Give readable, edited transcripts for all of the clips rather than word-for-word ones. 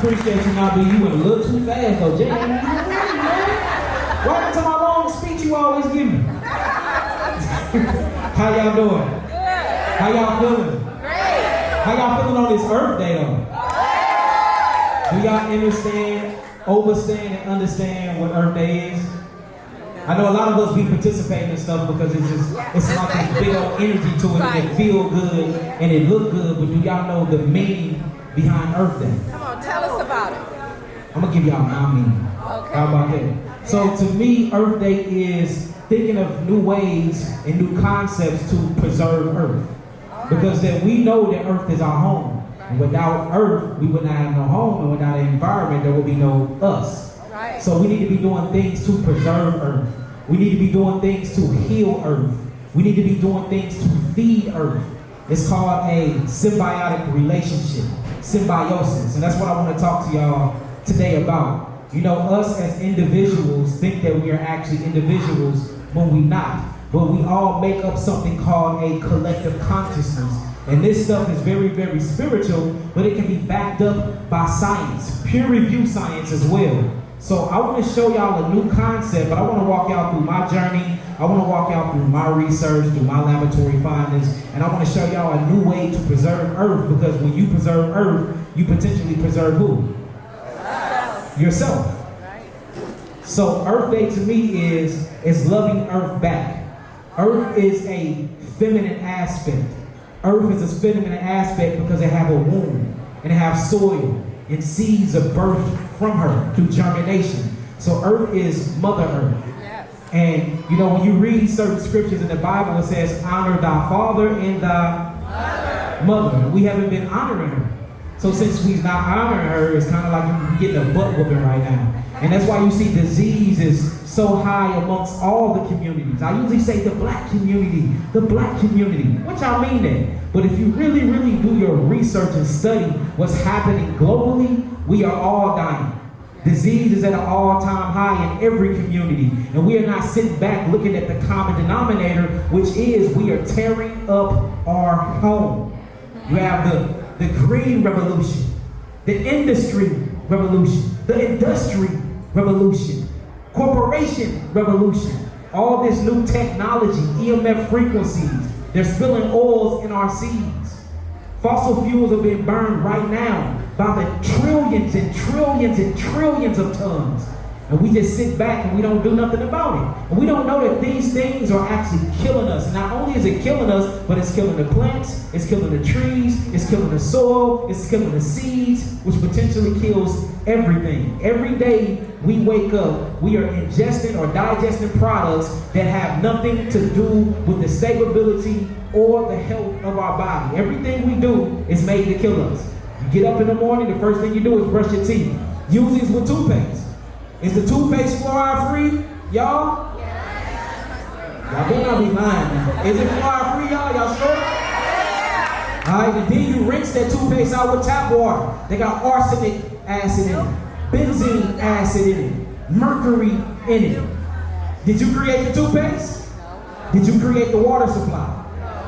appreciate you, Nobby. You went a little too fast, though. Jay, what happened to my long speech you always give me? How y'all doing? Good. How y'all feeling? Great. How y'all feeling on this Earth Day, though? Do y'all understand, and understand what Earth Day is? I know a lot of us be participating in stuff because it's like this big old energy to it, and it feel good and it look good, but do y'all know the meaning behind Earth Day? Come on, tell us about it. I'm gonna give y'all my meaning. Okay. How about that? So to me, Earth Day is thinking of new ways and new concepts to preserve Earth. Because that we know that Earth is our home. And without Earth, we would not have no home, and without an environment, there would be no us. Right. So we need to be doing things to preserve Earth. We need to be doing things to heal Earth. We need to be doing things to feed Earth. It's called a symbiotic relationship, symbiosis. And that's what I want to talk to y'all today about. You know, us as individuals think that we are actually individuals when we're not. But we all make up something called a collective consciousness. And this stuff is very, very spiritual, but it can be backed up by science, peer-reviewed science as well. So I want to show y'all a new concept, but I want to walk y'all through my journey. I want to walk y'all through my research, through my laboratory findings, and I want to show y'all a new way to preserve Earth, because when you preserve Earth, you potentially preserve who? Yourself. So Earth Day to me is loving Earth back. Earth is a feminine aspect. Earth is a feminine aspect because it have a womb, and it have soil, and seeds are birthed from her through germination. So Earth is Mother Earth. Yes. And you know, when you read certain scriptures in the Bible, it says, honor thy father and thy mother. We haven't been honoring her. So since we're not honoring her, it's kind of like we're getting a butt whooping right now. And that's why you see disease is so high amongst all the communities. I usually say the black community, What y'all mean that? But if you really, really do your research and study what's happening globally, we are all dying. Disease is at an all-time high in every community. And we are not sitting back looking at the common denominator, which is we are tearing up our home. You have the green revolution, the industry revolution, the industry revolution, corporation revolution, all this new technology, EMF frequencies, they're spilling oils in our seas. Fossil fuels are being burned right now by the trillions and trillions and trillions of tons. And we just sit back and we don't do nothing about it. And we don't know that these things are actually killing us. Not only is it killing us, but it's killing the plants, it's killing the trees, it's killing the soil, it's killing the seeds, which potentially kills everything. Every day we wake up, we are ingesting or digesting products that have nothing to do with the stability or the health of our body. Everything we do is made to kill us. You get up in the morning, the first thing you do is brush your teeth. Usually it's with toothpaste. Is the toothpaste fluoride free, y'all? Yes. Y'all better not be lying now. Is it fluoride free, y'all? Y'all sure? Yes. All right, and then you rinse that toothpaste out with tap water. They got arsenic acid in it, benzene acid in it, mercury in it. Did you create the toothpaste? Did you create the water supply?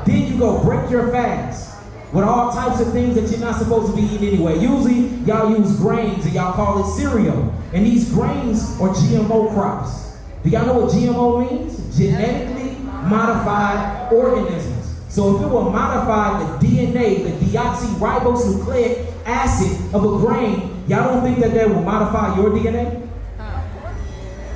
Then you go break your fast with all types of things that you're not supposed to be eating anyway. Usually, y'all use grains and y'all call it cereal. And these grains are GMO crops. Do y'all know what GMO means? Genetically modified organisms. So if it will modify the DNA, the deoxyribonucleic acid of a grain, y'all don't think that that will modify your DNA?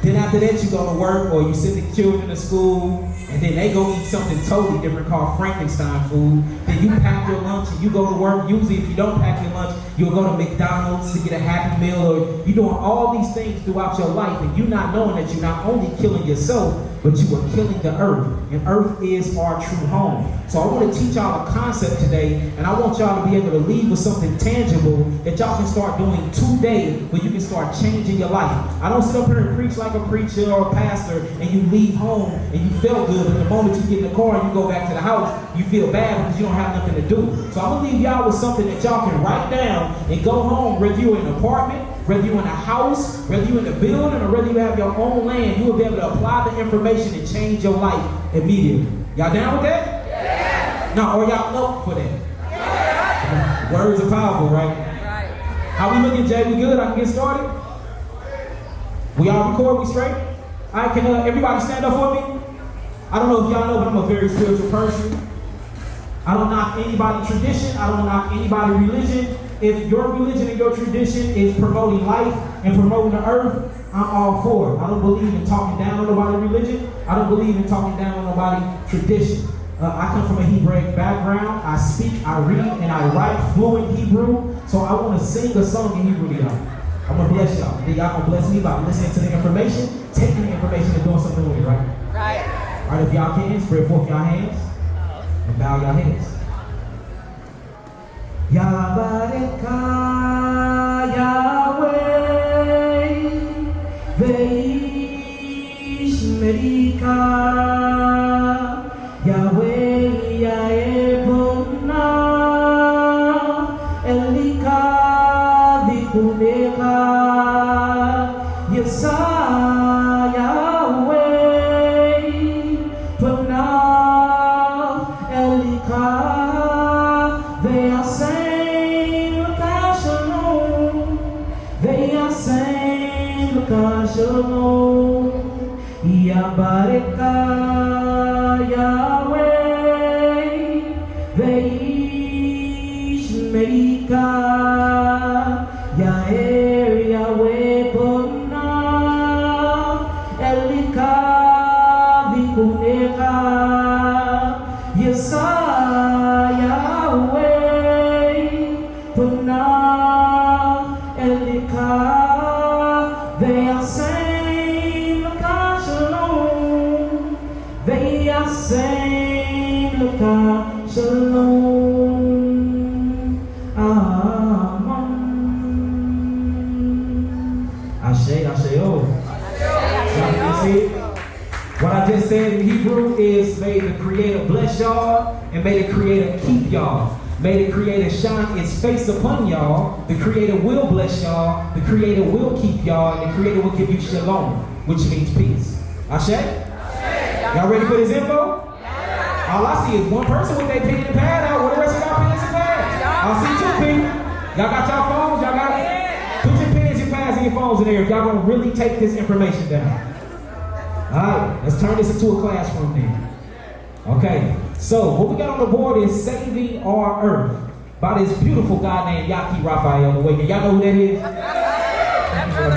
Then after that, you go to work or you send the children to school, and then they go eat something totally different called Frankenstein food. Then you pack your lunch and you go to work. Usually if you don't pack your lunch, you'll go to McDonald's to get a Happy Meal, or you're doing all these things throughout your life, and you not knowing that you're not only killing yourself, but you are killing the earth. And earth is our true home. So I want to teach y'all a concept today, and I want y'all to be able to leave with something tangible that y'all can start doing today, where you can start changing your life. I don't sit up here and preach like a preacher or a pastor, and you leave home and you feel good, but the moment you get in the car and you go back to the house, you feel bad because you don't have nothing to do. So I'm going to leave y'all with something that y'all can write down and go home, whether you're in an apartment, whether you're in a house, whether you're in a building, or whether you have your own land, you will be able to apply the information and change your life immediately. Y'all down with that? Yeah. No, or y'all up for that? Yeah. Words are powerful, right? Right. How we looking, Jay? We good? I can get started? We all record? We straight? All right, can everybody stand up for me? I don't know if y'all know, but I'm a very spiritual person. I don't knock anybody's tradition. I don't knock anybody's religion. If your religion and your tradition is promoting life and promoting the earth, I'm all for it. I don't believe in talking down on nobody's religion. I don't believe in talking down on nobody's tradition. I come from a Hebraic background. I speak, I read, and I write fluent Hebrew. So I want to sing a song in Hebrew to y'all. I'm going to bless y'all. Then y'all going to bless me by listening to the information, taking the information, and doing something with it, right? Right. All right, if y'all can, spread forth your hands and bow your heads. Yabareka Yahweh Veish Merika Yahweh Yaebona Elika Vikuneka Yesa Yahweh Pona Elika. They are saying, look at Shalom. They are saying, look at Shalom. Yabareka Yahweh. Veish Merika. Yair Yahweh Bona. Elika Vikuneka. Yesa. They are saying, look at Shalom. They are saying, look at Shalom. Amen. Ashe, Asheo. What I just said in Hebrew is, may the Creator bless y'all, and may the Creator keep y'all. May the Creator shine its face upon y'all. The Creator will bless y'all. The Creator will keep y'all. And the Creator will give you shalom, which means peace. Ashe? Y'all ready for this info? All I see is one person with their pen and pad out. Where the rest of y'all pens and pads? I see two people. Y'all got y'all phones? Y'all got it? Put your pens, your pads, and your phones in there if y'all going to really take this information down. All right, let's turn this into a classroom then. Okay, so what we got on the board is Saving Our Earth by this beautiful guy named Yahki Raphael. Wait, y'all know who that is?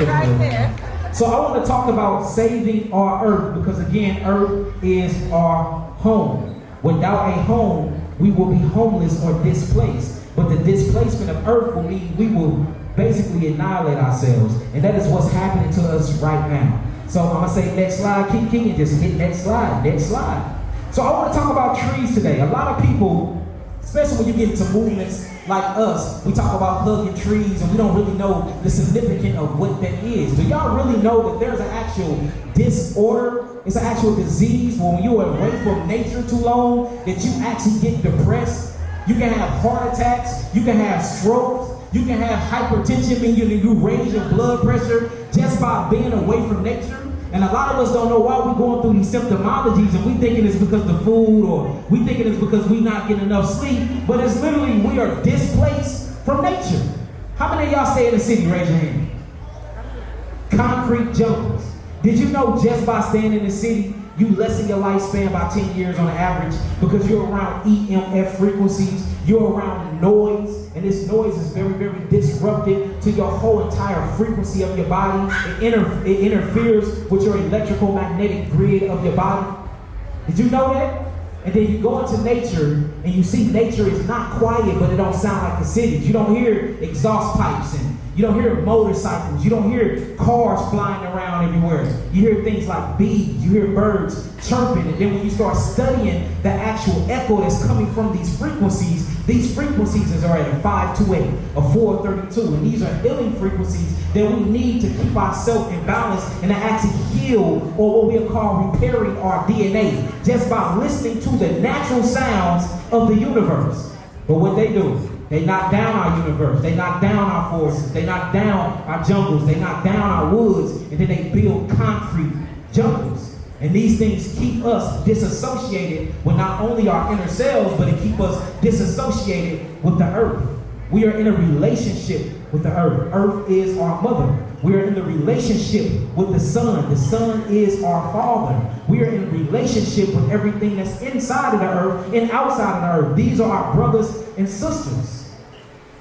Right there. So I want to talk about saving our Earth because, again, Earth is our home. Without a home, we will be homeless or displaced. But the displacement of Earth will mean we will basically annihilate ourselves. And that is what's happening to us right now. So I'm going to say next slide, keep and just hit next slide, next slide. So I want to talk about trees today. A lot of people, especially when you get into movements like us, we talk about hugging trees and we don't really know the significance of what that is. Do y'all really know that there's an actual disorder? It's an actual disease when you are away from nature too long that you actually get depressed. You can have heart attacks, you can have strokes, you can have hypertension, meaning you raise your blood pressure just by being away from nature. And a lot of us don't know why we're going through these symptomologies, and we thinking it's because of the food, or we thinking it's because we not getting enough sleep, but it's literally we are displaced from nature. How many of y'all stay in the city? Raise your hand. Concrete jungles. Did you know just by staying in the city, you lessen your lifespan by 10 years on average because you're around EMF frequencies, you're around noise, and this noise is very, very disruptive to your whole entire frequency of your body. It interferes with your electrical magnetic grid of your body. Did you know that? And then you go into nature and you see nature is not quiet, but it don't sound like the cities. You don't hear exhaust pipes and you don't hear motorcycles. You don't hear cars flying around everywhere. You hear things like bees. You hear birds chirping. And then when you start studying the actual echo that's coming from these frequencies are at a 528, a 432. And these are healing frequencies that we need to keep ourselves in balance and to actually heal, or what we'll call repairing our DNA, just by listening to the natural sounds of the universe. But what they do, they knock down our universe, they knock down our forests, they knock down our jungles, they knock down our woods, and then they build concrete jungles. And these things keep us disassociated with not only our inner selves, but it keep us disassociated with the earth. We are in a relationship with the earth. Earth is our mother. We are in the relationship with the sun. The sun is our father. We are in relationship with everything that's inside of the earth and outside of the earth. These are our brothers and sisters.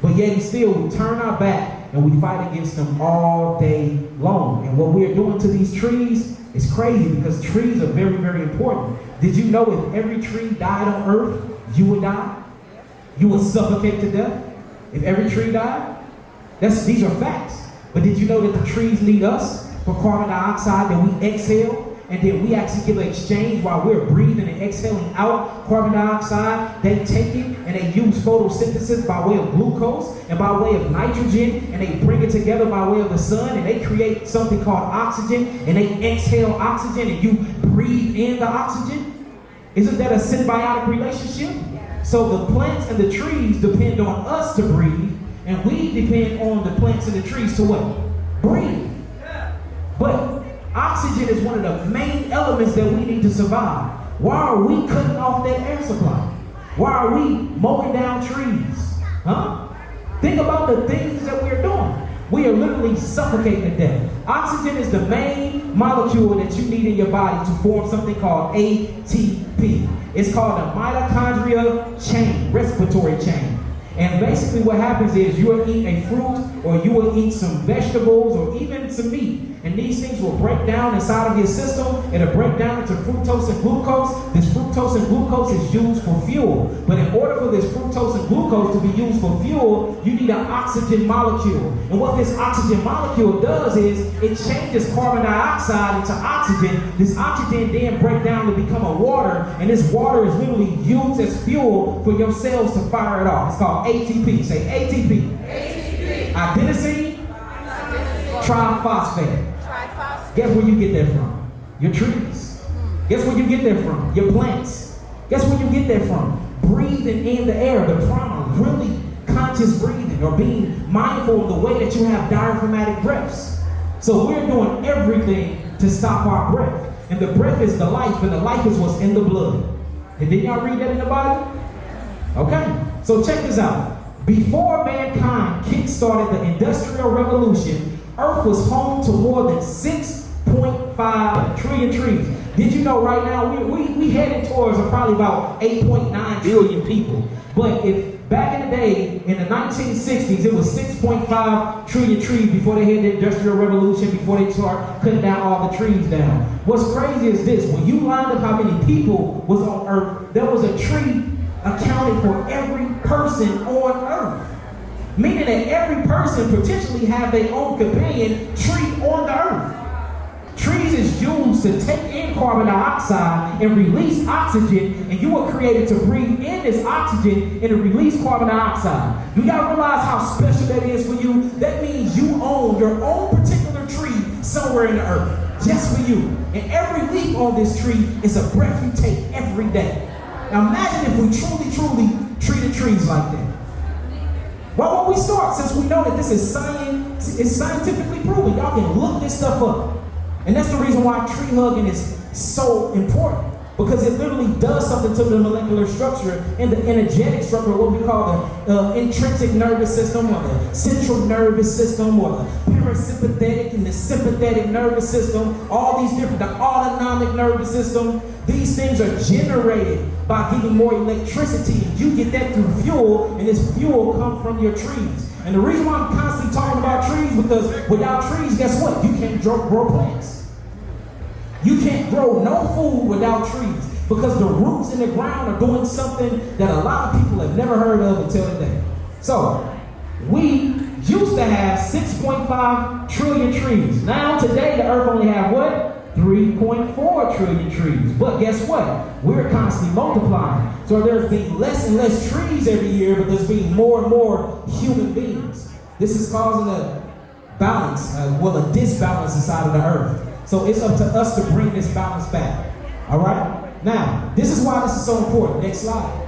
But yet and still, we turn our back and we fight against them all day long. And what we are doing to these trees is crazy, because trees are very, very important. Did you know if every tree died on earth, you would die? You would suffocate to death if every tree died? These are facts. But did you know that the trees need us for carbon dioxide that we exhale? And then we actually give an exchange while we're breathing and exhaling out carbon dioxide. They take it and they use photosynthesis by way of glucose and by way of nitrogen, and they bring it together by way of the sun, and they create something called oxygen, and they exhale oxygen, and you breathe in the oxygen. Isn't that a symbiotic relationship? So the plants and the trees depend on us to breathe, and we depend on the plants and the trees to what? Breathe. But oxygen is one of the main elements that we need to survive. Why are we cutting off that air supply? Why are we mowing down trees? Huh? Think about the things that we're doing. We are literally suffocating to death. Oxygen is the main molecule that you need in your body to form something called ATP. It's called the mitochondria chain, respiratory chain. And basically what happens is you will eat a fruit, or you will eat some vegetables, or even some meat. And these things will break down inside of your system. It'll break down into fructose and glucose. This fructose and glucose is used for fuel. But in order for this fructose and glucose to be used for fuel, you need an oxygen molecule. And what this oxygen molecule does is it changes carbon dioxide into oxygen. This oxygen then breaks down to become a water. And this water is literally used as fuel for your cells to fire it off. It's called ATP. Say ATP. ATP. Adenosine triphosphate. Guess where you get that from? Your trees. Guess where you get that from? Your plants. Guess where you get that from? Breathing in the air, the prana, really conscious breathing, or being mindful of the way that you have diaphragmatic breaths. So we're doing everything to stop our breath. And the breath is the life, and the life is what's in the blood. And didn't y'all read that in the Bible? Okay, so check this out. Before mankind kick-started the Industrial Revolution, Earth was home to more than 6.5 trillion trees. Did you know right now we headed towards probably about 8.9 trillion people? But if back in the day, in the 1960s, it was 6.5 trillion trees before they had the Industrial Revolution, before they started cutting down all the trees down. What's crazy is this: when you lined up how many people was on Earth, there was a tree accounted for every person on Earth. Meaning that every person potentially have their own companion tree on the earth. Trees is used to take in carbon dioxide and release oxygen, and you were created to breathe in this oxygen and to release carbon dioxide. Do y'all realize how special that is for you? That means you own your own particular tree somewhere in the earth, just for you. And every leaf on this tree is a breath you take every day. Now imagine if we truly treated trees like that. Well, when we start, since we know that this is scientifically proven, y'all can look this stuff up. And that's the reason why tree hugging is so important, because it literally does something to the molecular structure and the energetic structure, what we call the intrinsic nervous system, or the central nervous system, or the parasympathetic and the sympathetic nervous system, all these different, the autonomic nervous system. These things are generated by giving more electricity. You get that through fuel, and this fuel comes from your trees. And the reason why I'm constantly talking about trees, because without trees, guess what? You can't grow plants. You can't grow no food without trees, because the roots in the ground are doing something that a lot of people have never heard of until today. So, we used to have 6.5 trillion trees. Now, today, the earth only have what? 3.4 trillion trees. But guess what? We're constantly multiplying. So there's being less and less trees every year, but there's being more and more human beings. This is causing a balance, a disbalance inside of the earth. So it's up to us to bring this balance back. All right? Now, this is why this is so important. Next slide.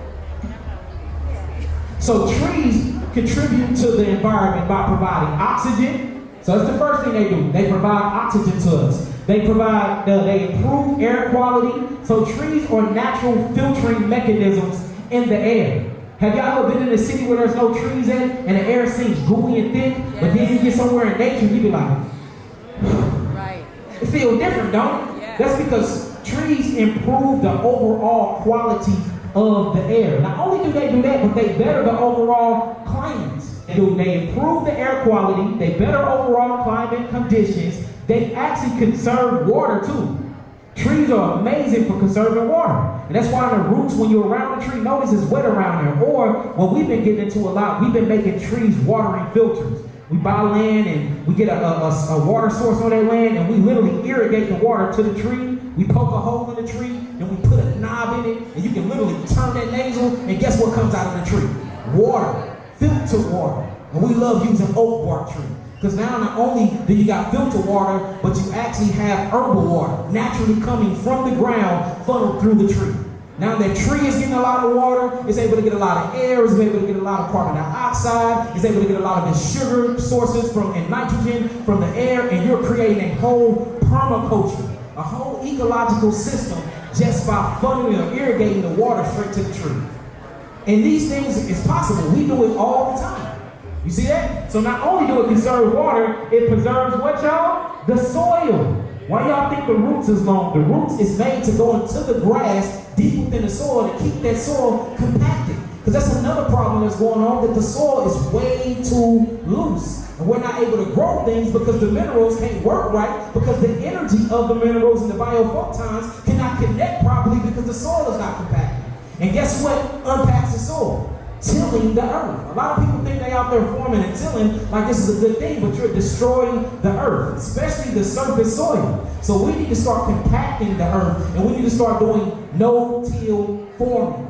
So trees contribute to the environment by providing oxygen. So that's the first thing they do. They provide oxygen to us. They improve air quality. So trees are natural filtering mechanisms in the air. Have y'all ever been in a city where there's no trees in and the air seems gooey and thick, but then you get somewhere in nature and you be like, right. It feels different, don't it? Yeah. That's because trees improve the overall quality of the air. Not only do they do that, but they better the overall climate. They improve the air quality, they better overall climate conditions, they actually conserve water too. Trees are amazing for conserving water. And that's why the roots, when you're around the tree, notice it's wet around there. Or what we've been getting into a lot, we've been making trees watering filters. We buy land and we get a water source on that land and we literally irrigate the water to the tree. We poke a hole in the tree and we put a knob in it and you can literally turn that nozzle and guess what comes out of the tree? Water, filtered water. And we love using oak bark tree. Because now not only do you got filtered water, but you actually have herbal water naturally coming from the ground funneled through the tree. Now that tree is getting a lot of water, it's able to get a lot of air, it's able to get a lot of carbon dioxide, it's able to get a lot of its sugar sources and nitrogen from the air, and you're creating a whole permaculture, a whole ecological system just by funneling or irrigating the water straight to the tree. And these things is possible. We do it all the time. You see that? So not only do it conserve water, it preserves what, y'all? The soil. Why y'all think the roots is long? The roots is made to go into the grass deep within the soil to keep that soil compacted. Because that's another problem that's going on, that the soil is way too loose. And we're not able to grow things because the minerals can't work right, because the energy of the minerals and the biophotons cannot connect properly because the soil is not compacted. And guess what unpacks the soil? Tilling the earth. A lot of people think they out there forming and tilling like this is a good thing, but you're destroying the earth, especially the surface soil. So we need to start compacting the earth, and we need to start doing no-till farming.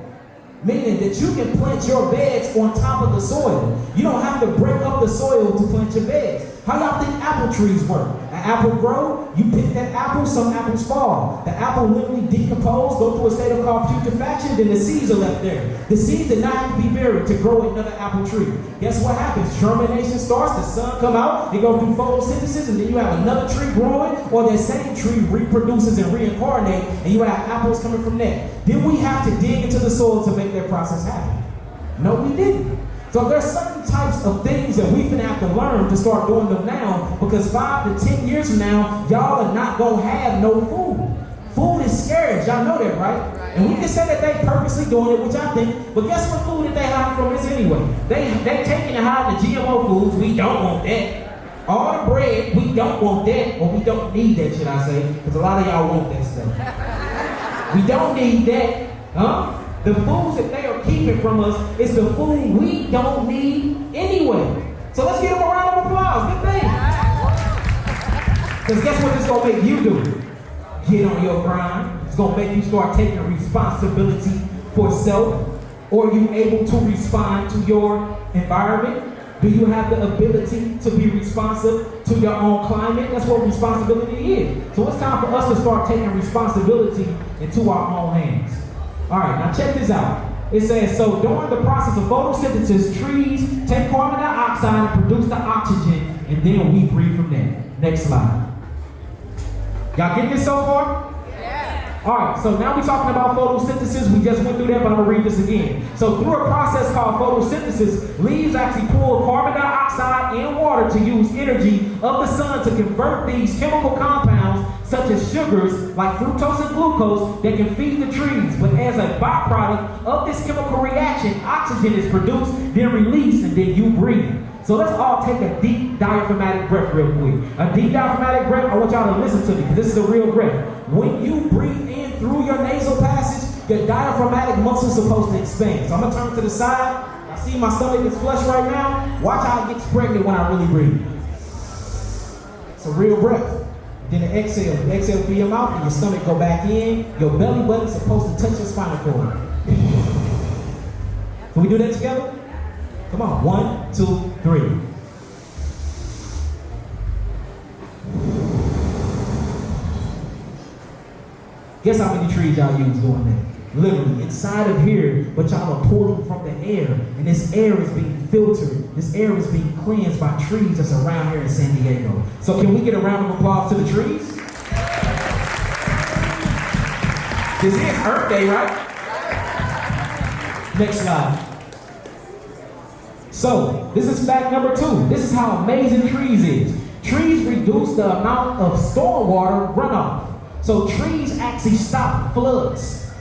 Meaning that you can plant your beds on top of the soil. You don't have to break up the soil to plant your beds. How y'all think apple trees work? An apple grow, you pick that apple, some apples fall. The apple literally decompose, go through a state of called putrefaction, then the seeds are left there. The seeds did not have to be buried to grow another apple tree. Guess what happens? Germination starts, the sun come out, they go through photosynthesis, and then you have another tree growing, or that same tree reproduces and reincarnates, and you have apples coming from that. Did we have to dig into the soil to make that process happen? No, we didn't. So there's certain types of things that we finna have to learn to start doing them now, because 5 to 10 years from now, y'all are not gonna have no food. Food is scarce, y'all know that, right? And we can say that they purposely doing it, which I think, but guess what food that they hide from us anyway? They taking and hiding the GMO foods, we don't want that. All the bread, we don't want that, or we don't need that, should I say, because a lot of y'all want that stuff. We don't need that, huh? The foods that they are keeping from us is the food we don't need anyway. So let's give them a round of applause. Good thing. Because guess what this is going to make you do? Get on your grind. It's going to make you start taking responsibility for self. Or are you able to respond to your environment? Do you have the ability to be responsive to your own climate? That's what responsibility is. So it's time for us to start taking responsibility into our own hands. All right, now check this out. It says, so during the process of photosynthesis, trees take carbon dioxide and produce the oxygen, and then we breathe from that. Next slide. Y'all getting this so far? Yeah. All right, so now we're talking about photosynthesis. We just went through that, but I'm going to read this again. So through a process called photosynthesis, leaves actually pull carbon dioxide and water to use energy of the sun to convert these chemical compounds such as sugars like fructose and glucose that can feed the trees. But as a byproduct of this chemical reaction, oxygen is produced, then released, and then you breathe. So let's all take a deep diaphragmatic breath real quick. A deep diaphragmatic breath, I want y'all to listen to me because this is a real breath. When you breathe in through your nasal passage, your diaphragmatic muscle is supposed to expand. So I'm going to turn to the side. I see my stomach is flush right now. Watch how it gets pregnant when I really breathe. It's a real breath. Then the exhale. You exhale through your mouth and your stomach go back in. Your belly button is supposed to touch your spinal cord. Can we do that together? Come on. 1, 2, 3. Guess how many trees y'all use doing that? Literally inside of here, but y'all are pulling from the air, and this air is being filtered. This air is being cleansed by trees that's around here in San Diego. So can we get a round of applause to the trees? This is Earth Day, right? Next slide. So, this is fact number 2. This is how amazing trees is. Trees reduce the amount of stormwater runoff. So trees actually stop floods.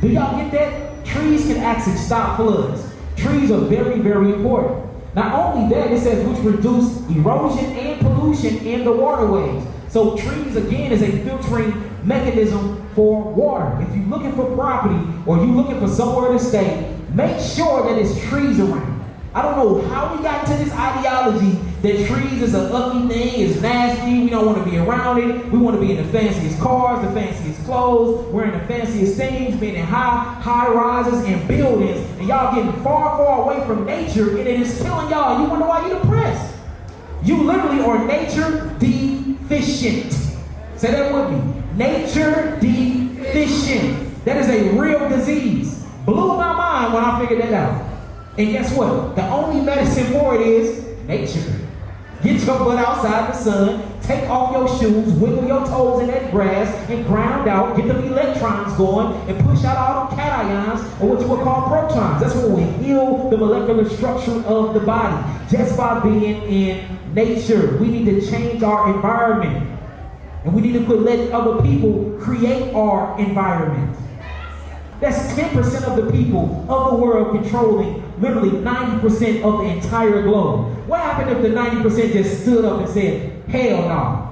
Do y'all get that? Trees can actually stop floods. Trees are very, very important. Not only that, it says which reduce erosion and pollution in the waterways. So trees, again, is a filtering mechanism for water. If you're looking for property or you're looking for somewhere to stay, make sure that there's trees around. I don't know how we got to this ideology that trees is a ugly thing, it's nasty, we don't want to be around it, we want to be in the fanciest cars, the fanciest clothes, wearing the fanciest things, being in high rises and buildings, and y'all getting far, far away from nature, and it is killing y'all. You wonder why you're depressed. You literally are nature deficient. Say that with me. Nature deficient. That is a real disease. Blew my mind when I figured that out. And guess what? The only medicine for it is nature. Get your butt outside the sun, take off your shoes, wiggle your toes in that grass, and ground out, get the electrons going, and push out all the cations, or what you would call protons. That's when we heal the molecular structure of the body, just by being in nature. We need to change our environment. And we need to quit letting other people create our environment. That's 10% of the people of the world controlling literally 90% of the entire globe. What happened if the 90% just stood up and said, hell no.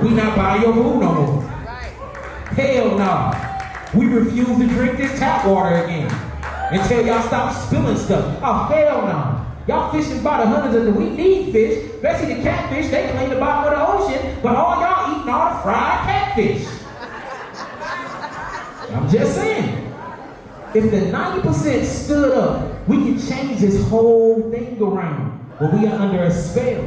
We not buying your food no more. Hell no. We refuse to drink this tap water again until y'all stop spilling stuff. Oh, hell no. Y'all fishing by the hundreds of them. We need fish, especially the catfish. They clean the bottom of the ocean, but all y'all eating all the fried catfish. I'm just saying, if the 90% stood up, we can change this whole thing around. But we are under a spell.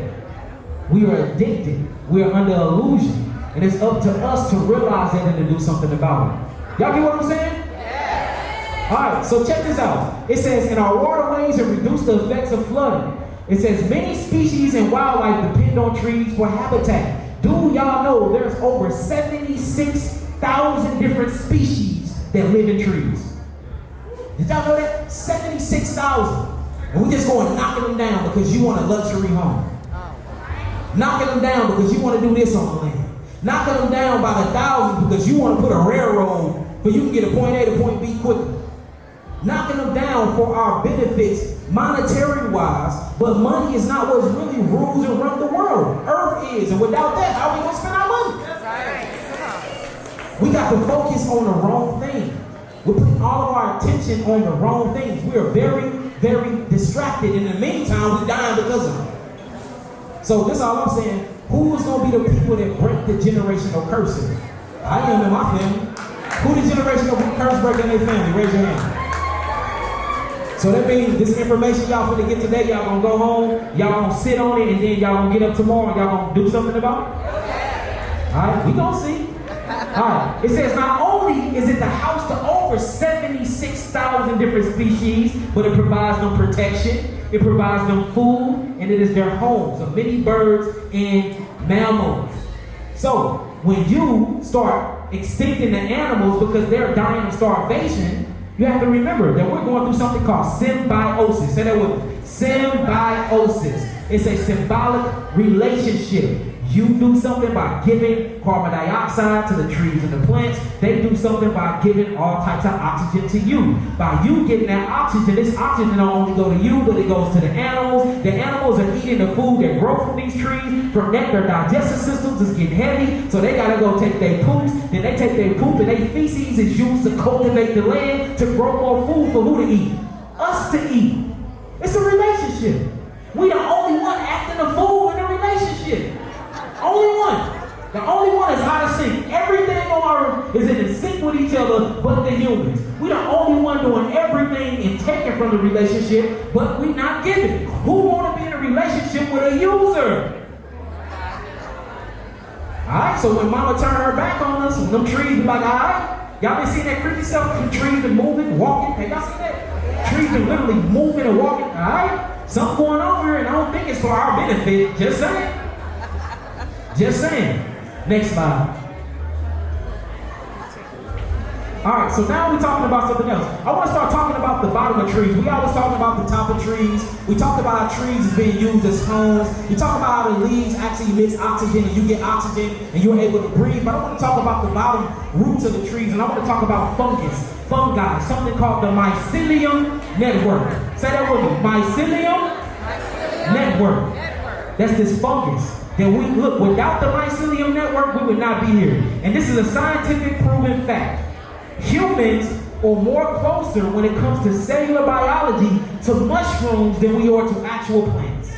We are addicted. We are under illusion. And it's up to us to realize that and to do something about it. Y'all get what I'm saying? Yeah. All right, so check this out. It says, in our waterways, it reduces the effects of flooding. It says, many species and wildlife depend on trees for habitat. Do y'all know there's over 76,000 different species that live in trees? Did y'all know that? 76,000. And we just going knocking them down because you want a luxury home. Knocking them down because you want to do this on the land. Knocking them down by the thousands because you want to put a railroad so you can get a point A to point B quicker. Knocking them down for our benefits, monetary wise, but money is not what really rules and runs the world. Earth is, and without that, how are we going to spend our money? We got to focus on the wrong thing. We're putting all of our attention on the wrong things. We are very, very distracted. In the meantime, we're dying because of it. So this is all I'm saying. Who is going to be the people that break the generational curses? I am in my family. Who the generational curse breaker in their family? Raise your hand. So that means this information y'all finna get today, y'all gonna go home, y'all gonna sit on it, and then y'all gonna get up tomorrow and y'all gonna do something about it? Alright, we gonna see. Alright, it says not only is it the house to over 76,000 different species, but it provides them protection, it provides them food, and it is their homes of many birds and mammals. So when you start extincting the animals because they're dying of starvation, you have to remember that we're going through something called symbiosis. Say that with me. Symbiosis. It's a symbolic relationship. You do something by giving carbon dioxide to the trees and the plants. They do something by giving all types of oxygen to you. By you getting that oxygen, this oxygen don't only go to you, but it goes to the animals. The animals are eating the food that grow from these trees. From that, their digestive systems is getting heavy, so they gotta go take their poops. Then they take their poop and their feces is used to cultivate the land to grow more food for who to eat? Us to eat. It's a relationship. We the only one acting the fool in the relationship. Only one. The only one is out of sync. Everything on earth is in sync with each other but the humans. We the only one doing everything and taking from the relationship, but we not giving. Who want to be in a relationship with a user? Alright, so when mama turn her back on us, them trees be like, alright, y'all been seeing that creepy stuff? The trees been moving, walking. Have y'all seen that? Trees been literally moving and walking. Alright? Something going on here and I don't think it's for our benefit. Just saying. Just saying. Next slide. All right, so now we're talking about something else. I want to start talking about the bottom of trees. We always talking about the top of trees. We talked about how trees is being used as homes. We talk about how the leaves actually emits oxygen and you get oxygen and you're able to breathe. But I want to talk about the bottom roots of the trees, and I want to talk about fungi, something called the mycelium network. Say that with me, mycelium network. That's this fungus. That we look, without the mycelium network, we would not be here. And this is a scientific proven fact. Humans are more closer when it comes to cellular biology to mushrooms than we are to actual plants.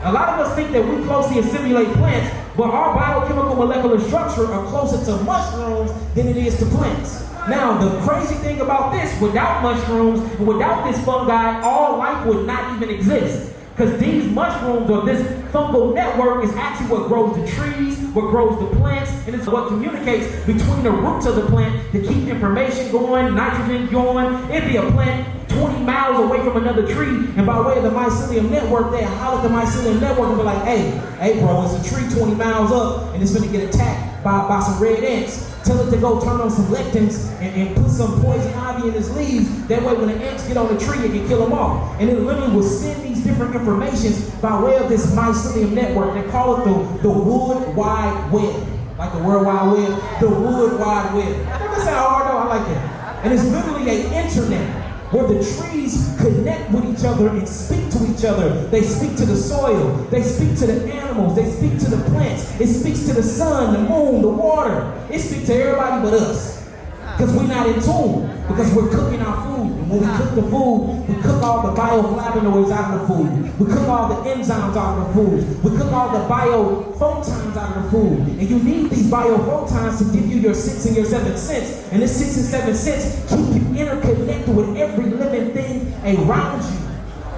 A lot of us think that we closely assimilate plants, but our biochemical molecular structure are closer to mushrooms than it is to plants. Now, the crazy thing about this, without mushrooms, and without this fungi, all life would not even exist. Because these mushrooms, or this fungal network, is actually what grows the trees, what grows the plants, and it's what communicates between the roots of the plant to keep information going, nitrogen going. It'd be a plant 20 miles away from another tree, and by way of the mycelium network, they holler at the mycelium network and be like, hey bro, it's a tree 20 miles up, and it's gonna get attacked by some red ants. Tell it to go turn on some lectins and put some poison ivy in its leaves. That way when the ants get on the tree, it can kill them off. And it literally will send these different informations by way of this mycelium network. They call it the Wood Wide Web. Like the World Wide Web, the Wood Wide Web. That doesn't sound hard though, I like that. And it's literally an internet where the trees connect with each other and speak to each other. They speak to the soil. They speak to the animals. They speak to the plants. It speaks to the sun, the moon, the water. It speaks to everybody but us. Because we're not in tune. Because we're cooking our food. And when we cook the food, we cook all the bioflavonoids out of the food. We cook all the enzymes out of the food. We cook all the biophotons out of the food. And you need these biophotons to give you your 6 and your 7 sense. And this 6 and 7 sense keep you interconnected with every living thing around you.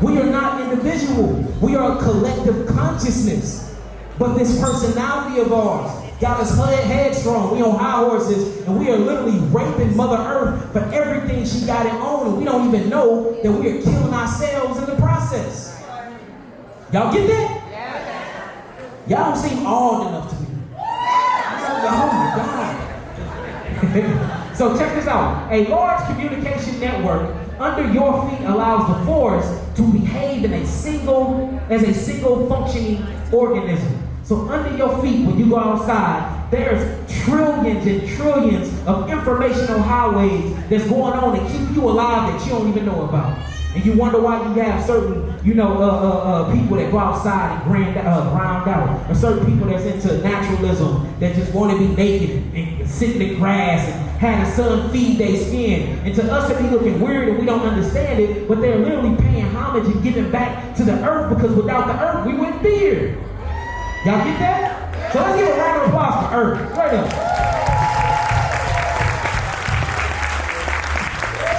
We are not individual. We are a collective consciousness. But this personality of ours got us headstrong. We on high horses, and we are literally raping Mother Earth for everything she got it on, and we don't even know that we are killing ourselves in the process. Y'all get that? Y'all don't seem awed enough to me. Oh my God. So check this out. A large communication network under your feet allows the forest to behave in a single functioning organism. So under your feet, when you go outside, there's trillions and trillions of informational highways that's going on to keep you alive that you don't even know about. And you wonder why you have certain, people that go outside and ground out, or certain people that's into naturalism that just want to be naked and sit in the grass and have the sun feed their skin. And to us, it be looking weird and we don't understand it, but they're literally paying homage and giving back to the earth, because without the earth, we wouldn't be here. Y'all get that? So let's give a round of applause for Earth. Right up.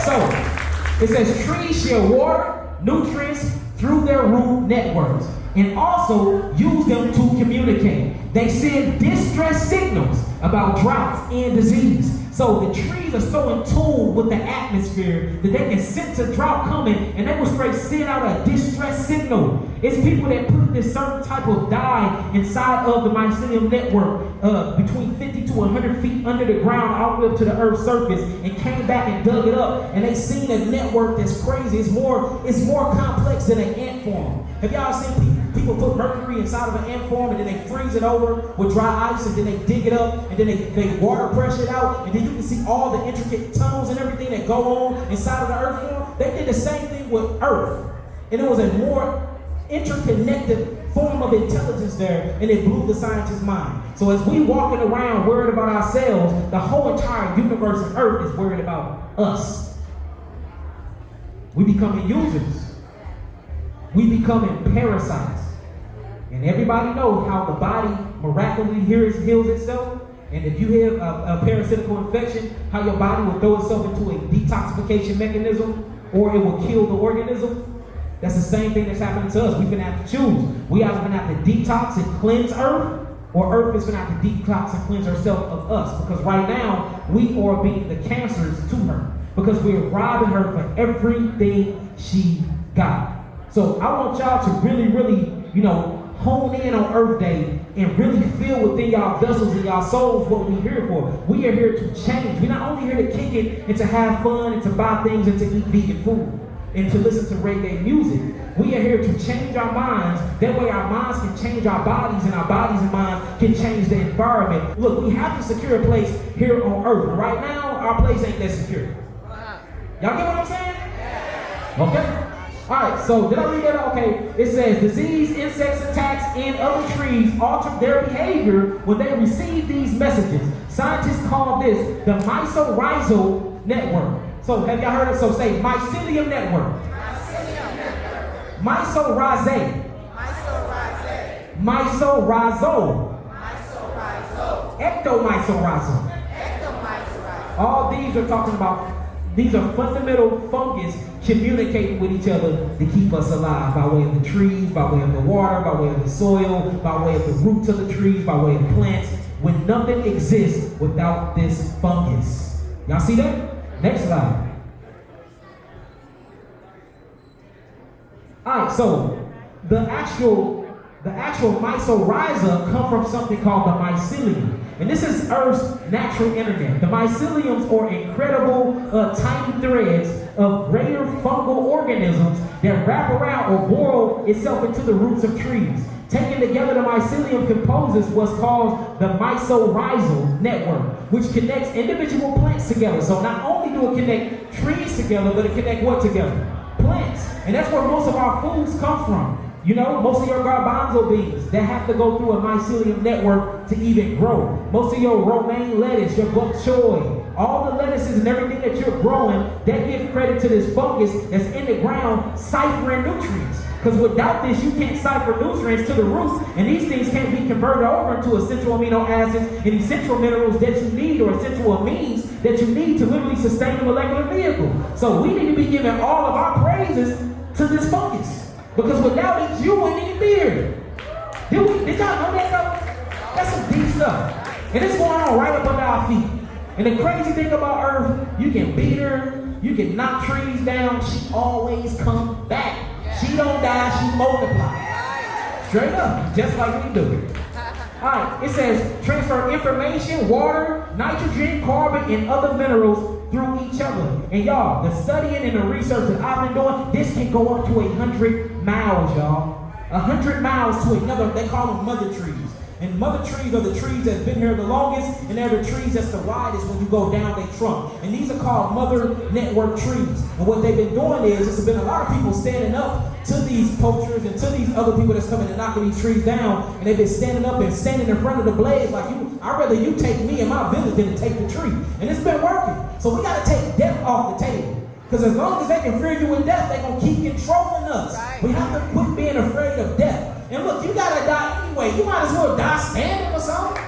So, it says trees share water, nutrients through their root networks, and also use them to communicate. They send distress signals about droughts and disease. So the trees are so in tune with the atmosphere that they can sense a drought coming, and they will straight send out a distress signal. It's people that put this certain type of dye inside of the mycelium network between 50 to 100 feet under the ground all the way up to the Earth's surface, and came back and dug it up, and they seen a network that's crazy. It's more complex than an ant farm. Have y'all seen people put mercury inside of an ant farm and then they freeze it over with dry ice, and then they dig it up, and then they water pressure it out, and then you can see all the intricate tunnels and everything that go on inside of the earth form? They did the same thing with Earth. And it was a more interconnected form of intelligence there, and it blew the scientist's mind. So as we walking around worried about ourselves, the whole entire universe of Earth is worried about us. We becoming users. We becoming parasites. And everybody knows how the body miraculously heals itself. And if you have a parasitical infection, how your body will throw itself into a detoxification mechanism, or it will kill the organism. That's the same thing that's happening to us. We're going to have to choose. We either going to have to detox and cleanse Earth, or Earth is going to have to detox and cleanse herself of us. Because right now, we are being the cancers to her. Because we're robbing her for everything she got. So I want y'all to really, really, hone in on Earth Day and really feel within y'all vessels and y'all souls what we're here for. We are here to change. We're not only here to kick it and to have fun and to buy things and to eat vegan food and to listen to reggae music. We are here to change our minds. That way our minds can change our bodies and our bodies and minds can change the environment. Look, we have to secure a place here on earth. Right now, our place ain't that secure. Y'all get what I'm saying? Okay. All right, so did I read that? Okay, it says disease, insects, attacks, and other trees alter their behavior when they receive these messages. Scientists call this the mycorrhizal network. So have y'all heard it? So say mycelium network. Mycorrhizae. Mycorrhizal. Ectomycorrhizal. All these are talking about, these are fundamental fungus communicating with each other to keep us alive by way of the trees, by way of the water, by way of the soil, by way of the roots of the trees, by way of the plants. When nothing exists without this fungus. Y'all see that? Next slide. All right, so the actual mycorrhiza come from something called the mycelium. And this is Earth's natural internet. The myceliums are incredible tiny threads of rare fungal organisms that wrap around or burrow itself into the roots of trees. Taken together, the mycelium composes what's called the mycorrhizal network, which connects individual plants together. So not only do it connect trees together, but it connect what together? Plants. And that's where most of our foods come from. You know, most of your garbanzo beans that have to go through a mycelium network to even grow. Most of your romaine lettuce, your bok choy, all the lettuces and everything that you're growing, that give credit to this fungus that's in the ground ciphering nutrients. Because without this, you can't cipher nutrients to the roots, and these things can't be converted over into essential amino acids and essential minerals that you need, or essential amines that you need to literally sustain the molecular vehicle. So we need to be giving all of our praises to this fungus. Because without it, you wouldn't even be here. Did y'all know that though? That's some deep stuff. And it's going on right up under our feet. And the crazy thing about Earth, you can beat her, you can knock trees down, she always comes back. She don't die, she multiplies. Straight up, just like we do. Alright, it says transfer information, water, nitrogen, carbon, and other minerals through each other. And y'all, the studying and the research that I've been doing, this can go up to 100 miles, y'all. 100 miles to another, they call them mother trees. And mother trees are the trees that's been here the longest, and they're the trees that's the widest when you go down their trunk. And these are called mother network trees. And what they've been doing is, there's been a lot of people standing up to these poachers and to these other people that's coming and knocking these trees down, and they've been standing up and standing in front of the blaze like, I'd rather you take me and my village than to take the tree. And it's been working. So we gotta take death off the table. Because as long as they can fear you with death, they're gonna keep controlling us. Right. We have to quit being afraid of death. And look, you gotta die anyway. You might as well die standing or something.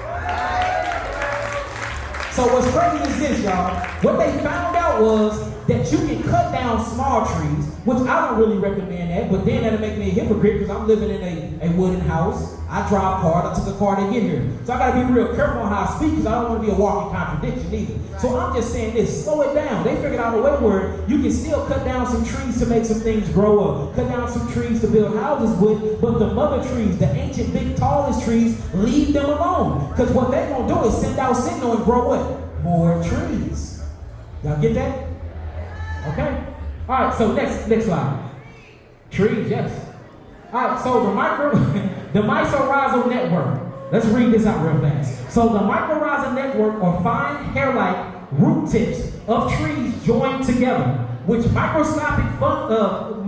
So what's crazy is this, y'all. What they found out was that you can cut down small trees, which I don't really recommend that, but then that'll make me a hypocrite because I'm living in a wooden house. I drive cars, I took a car to get here. So I gotta be real careful on how I speak because I don't want to be a walking contradiction either. Right. So I'm just saying this, slow it down. They figured out a way where you can still cut down some trees to make some things grow up, cut down some trees to build houses with, but the mother trees, the ancient big tallest trees, leave them alone. Because what they're gonna do is send out signal and grow what? More trees. Y'all get that? Okay. All right, so next slide. Trees, yes. All right, so the mycorrhizal network. Let's read this out real fast. So the mycorrhizal network are fine hair-like root tips of trees joined together, which microscopic fungal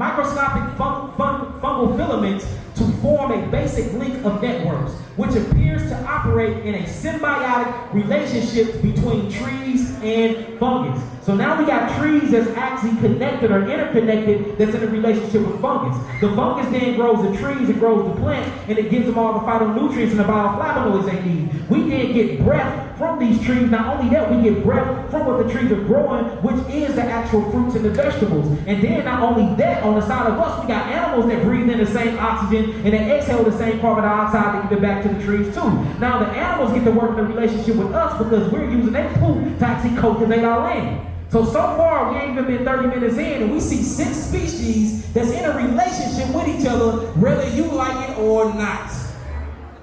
filaments to form a basic link of networks, which appears to operate in a symbiotic relationship between trees and fungus. So now we got trees that's actually connected or interconnected that's in a relationship with fungus. The fungus then grows the trees, it grows the plant, and it gives them all the phytonutrients and the bioflavonoids they need. We then get breath from these trees. Not only that, we get breath from what the trees are growing, which is the actual fruits and the vegetables. And then not only that, on the side of us, we got animals that breathe in the same oxygen and they exhale the same carbon dioxide to give it back to the trees too. Now the animals get to work in a relationship with us because we're using their poop to actually cultivate our land. So far, we ain't even been 30 minutes in, and we see 6 species that's in a relationship with each other, whether you like it or not.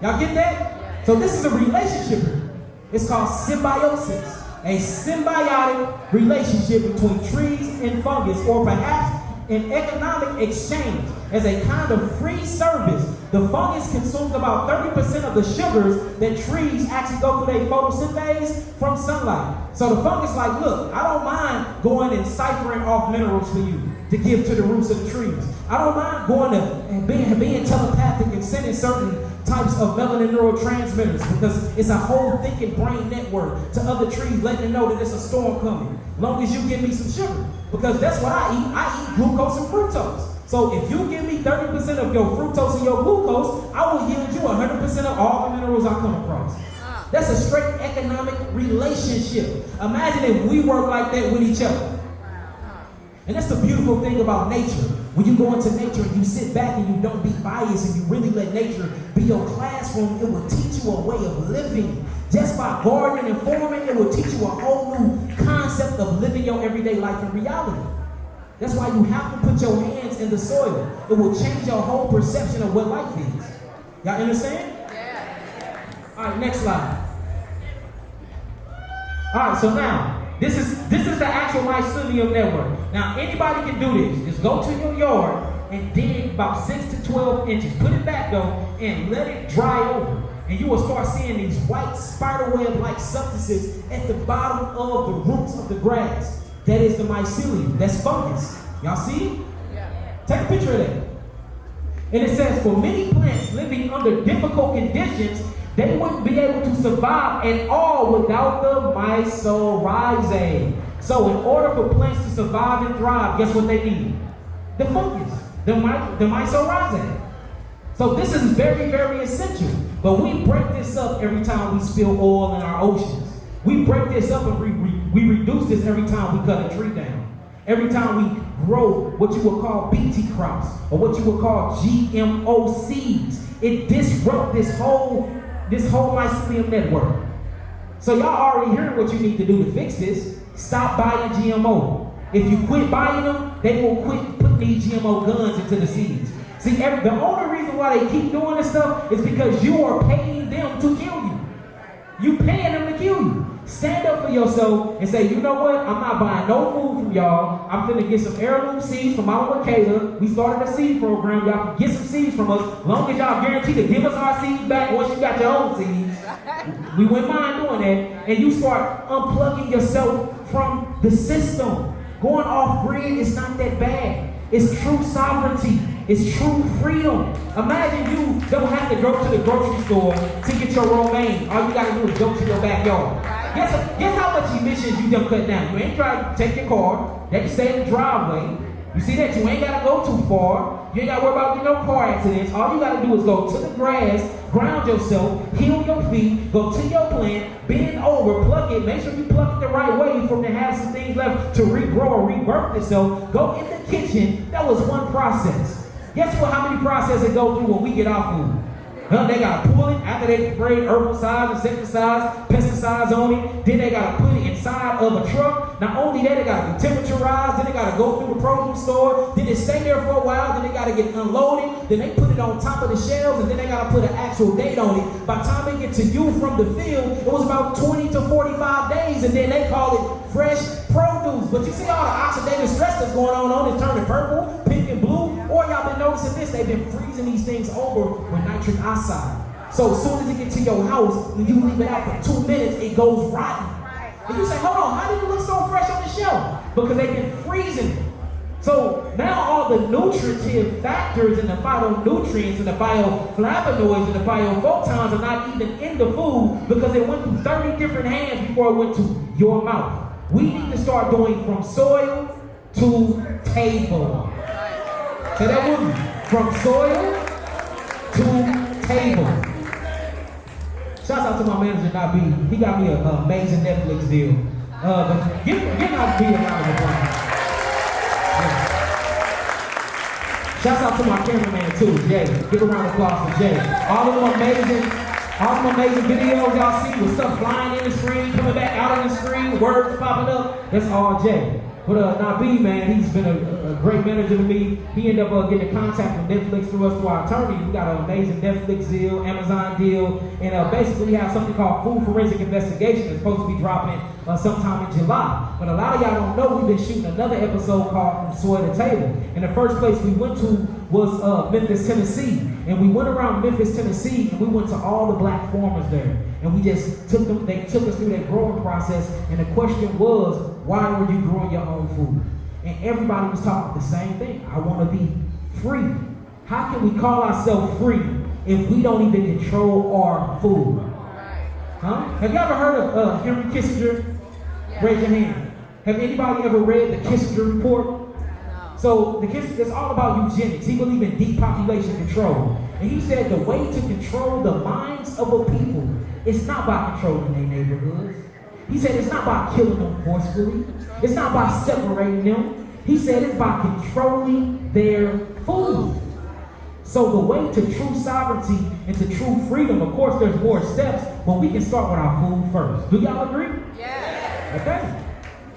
Y'all get that? So this is a relationship here. It's called symbiosis. A symbiotic relationship between trees and fungus, or perhaps an economic exchange. As a kind of free service, the fungus consumes about 30% of the sugars that trees actually go through their photosynthese from sunlight. So the fungus like, look, I don't mind going and ciphering off minerals for you to give to the roots of the trees. I don't mind going to and being telepathic and sending certain types of melanin neurotransmitters, because it's a whole thinking brain network to other trees, letting them know that it's a storm coming. As long as you give me some sugar, because that's what I eat. I eat glucose and fructose. So if you give me 30% of your fructose and your glucose, I will yield you 100% of all the minerals I come across. That's a straight economic relationship. Imagine if we work like that with each other. And that's the beautiful thing about nature. When you go into nature and you sit back and you don't be biased and you really let nature be your classroom, it will teach you a way of living. Just by gardening and farming, it will teach you a whole new concept of living your everyday life in reality. That's why you have to put your hands in the soil. It will change your whole perception of what life is. Y'all understand? Yeah. All right, next slide. All right, so now, this is the actual mycelium network. Now, anybody can do this. Just go to your yard and dig about 6 to 12 inches. Put it back, though, and let it dry over. And you will start seeing these white spiderweb-like substances at the bottom of the roots of the grass. That is the mycelium. That's fungus. Y'all see it? Yeah. Take a picture of that. And it says, for many plants living under difficult conditions, they wouldn't be able to survive at all without the mycorrhizae. So in order for plants to survive and thrive, guess what they need? The fungus, the mycorrhizae. So this is very, very essential. But we break this up every time we spill oil in our oceans. We break this up and we reduce this every time we cut a tree down. Every time we grow what you would call BT crops or what you would call GMO seeds, it disrupts this whole mycelium network. So y'all already heard what you need to do to fix this. Stop buying GMO. If you quit buying them, they will quit putting these GMO guns into the seeds. See, the only reason why they keep doing this stuff is because you are paying them to kill you. You paying them to kill you. Stand up for yourself and say, you know what? I'm not buying no food from y'all. I'm finna get some heirloom seeds from Mama Makeda. We started a seed program. Y'all can get some seeds from us. As long as y'all guarantee to give us our seeds back once you got your own seeds. We wouldn't mind doing that. And you start unplugging yourself from the system. Going off grid is not that bad. It's true sovereignty. It's true freedom. Imagine you don't have to go to the grocery store to get your romaine. All you gotta do is go to your backyard. Guess how much emissions you done cut down. You ain't trying to take your car. They can stay in the driveway. You see that? You ain't gotta go too far. You ain't gotta worry about getting no car accidents. All you gotta do is go to the grass, ground yourself, heal your feet, go to your plant, bend over, plug it, make sure you plug it the right way for them to have some things left to regrow or rebirth itself. Go in the kitchen. That was one process. Guess what? How many processes go through when we get our food? They gotta pull it after they sprayed herbicides, insecticides, pesticides on it. Then they gotta put it inside of a truck. Not only that, they gotta be temperaturized. Then they gotta go through the produce store. Then they stay there for a while. Then they gotta get unloaded. Then they put it on top of the shelves, and then they gotta put an actual date on it. By the time they get to you from the field, it was about 20 to 45 days, and then they call it fresh produce. But you see all the oxidative stress that's going on it's turning purple, pink, and blue. Or y'all been noticing this? They've been freezing these things over with nitric oxide. So as soon as it gets to your house, when you leave it out for 2 minutes, it goes rotten. And you say, hold on, how did it look so fresh on the shelf? Because they've been freezing it. So now all the nutritive factors and the phytonutrients and the bioflavonoids and the biophotons are not even in the food because it went through 30 different hands before it went to your mouth. We need to start doing from soil to table. Say that with me. From soil to table. Shout out to my manager, Nabi. He got me an amazing Netflix deal. But give Nabi a round of applause. Yeah. Shout out to my cameraman too, Jay. Give a round of applause for Jay. All them amazing videos y'all see with stuff flying in the screen, coming back out on the screen, words popping up. That's all Jay. But Nabi, man, he's been a great manager to me. He ended up getting in contact with Netflix through us through our attorney. We got an amazing Netflix deal, Amazon deal, and basically we have something called Food Forensic Investigation that's supposed to be dropping sometime in July. But a lot of y'all don't know we've been shooting another episode called From Soil to Table. And the first place we went to was Memphis, Tennessee. And we went around Memphis, Tennessee, and we went to all the black farmers there. And we just took them, they took us through that growing process. And the question was, why were you growing your own food? And everybody was talking about the same thing. I want to be free. How can we call ourselves free if we don't even control our food? Huh? Have you ever heard of Henry Kissinger? Yeah. Raise your hand. Have anybody ever read the Kissinger report? No. So the Kissinger is all about eugenics. He believed in depopulation control. And he said the way to control the minds of a people is not by controlling their neighborhoods. He said it's not by killing them forcefully. It's not by separating them. He said it's by controlling their food. So the way to true sovereignty and to true freedom, of course there's more steps, but we can start with our food first. Do y'all agree? Yeah. Okay.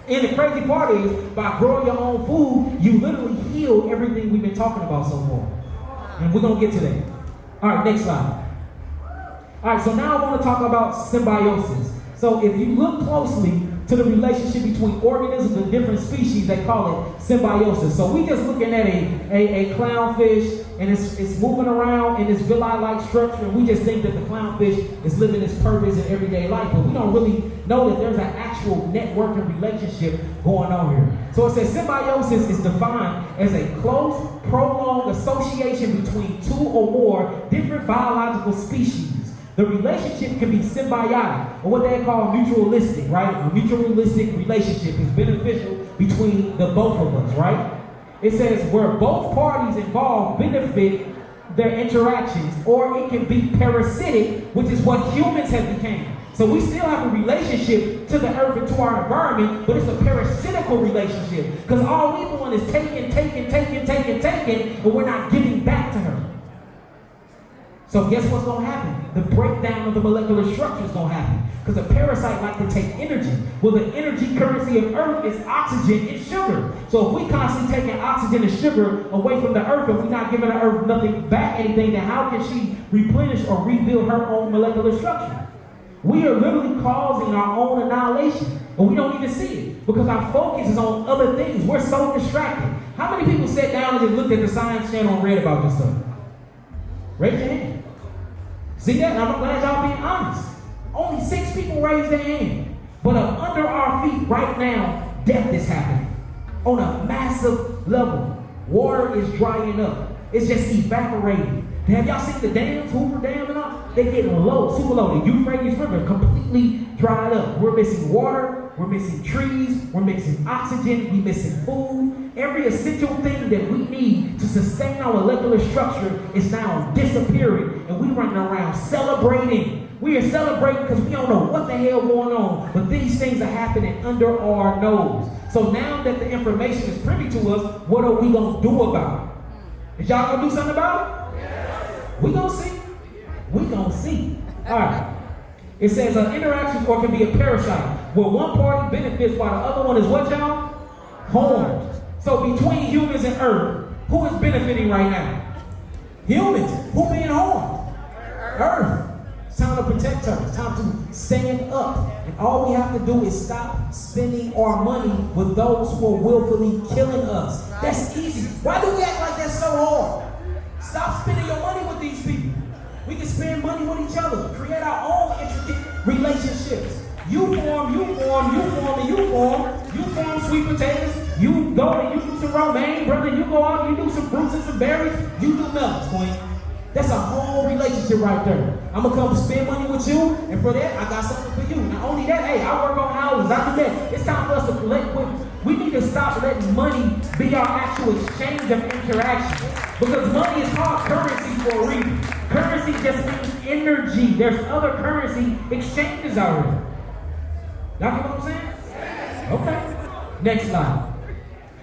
And the crazy part is, by growing your own food, you literally heal everything we've been talking about so far. And we're going to get to that. All right, next slide. All right, so now I want to talk about symbiosis. So if you look closely to the relationship between organisms and different species, they call it symbiosis. So we just looking at a clownfish, and it's moving around in this villi-like structure, and we just think that the clownfish is living its purpose in everyday life, but we don't really know that there's an actual networking relationship going on here. So it says symbiosis is defined as a close, prolonged association between two or more different biological species. The relationship can be symbiotic, or what they call mutualistic, right? A mutualistic relationship is beneficial between the both of us, right? It says where both parties involved benefit their interactions, or it can be parasitic, which is what humans have become. So we still have a relationship to the earth and to our environment, but it's a parasitical relationship, because all we're doing is taking, and we're not giving back to her. So guess what's going to happen? The breakdown of the molecular structure is going to happen. Because a parasite like to take energy. Well, the energy currency of Earth is oxygen and sugar. So if we constantly taking oxygen and sugar away from the Earth and we're not giving the Earth nothing back, anything, then how can she replenish or rebuild her own molecular structure? We are literally causing our own annihilation. And we don't even see it. Because our focus is on other things. We're so distracted. How many people sat down and just looked at the Science Channel and read about this stuff? Raise your hand. See that? I'm glad y'all being honest. Only 6 people raised their hand. But under our feet right now, death is happening. On a massive level. Water is drying up. It's just evaporating. Have y'all seen the dams, Hoover Dam and all? They getting low, super low. The Euphrates River completely dried up. We're missing water. We're missing trees. We're missing oxygen. We're missing food. Every essential thing that we need to sustain our molecular structure is now disappearing, and we're running around celebrating. We are celebrating because we don't know what the hell going on, but these things are happening under our nose. So now that the information is privy to us, what are we going to do about it? Is y'all going to do something about it? Yeah. We going to see. We going to see. All right. It says an interaction or can be a parasite, where one party benefits while the other one is what, y'all? Harmed. So between humans and Earth, who is benefiting right now? Humans. Who being harmed? Earth. It's time to protect her. It's time to stand up. And all we have to do is stop spending our money with those who are willfully killing us. That's easy. Why do we act like that's so hard? Stop spending your money with these people. We can spend money with each other. Create our own intricate relationships. You form, and you form. You form sweet potatoes. You go and you do some romaine, brother. You go out and you do some fruits and some berries. You do melons, queen. That's a whole relationship right there. I'm going to come spend money with you, and for that, I got something for you. Not only that, hey, I work on houses. I do that. It's time for us to collect with. We need to stop letting money be our actual exchange of interaction. Because money is called currency for a reason. Currency just means energy. There's other currency exchanges out here. Y'all get what I'm saying? Okay. Next slide.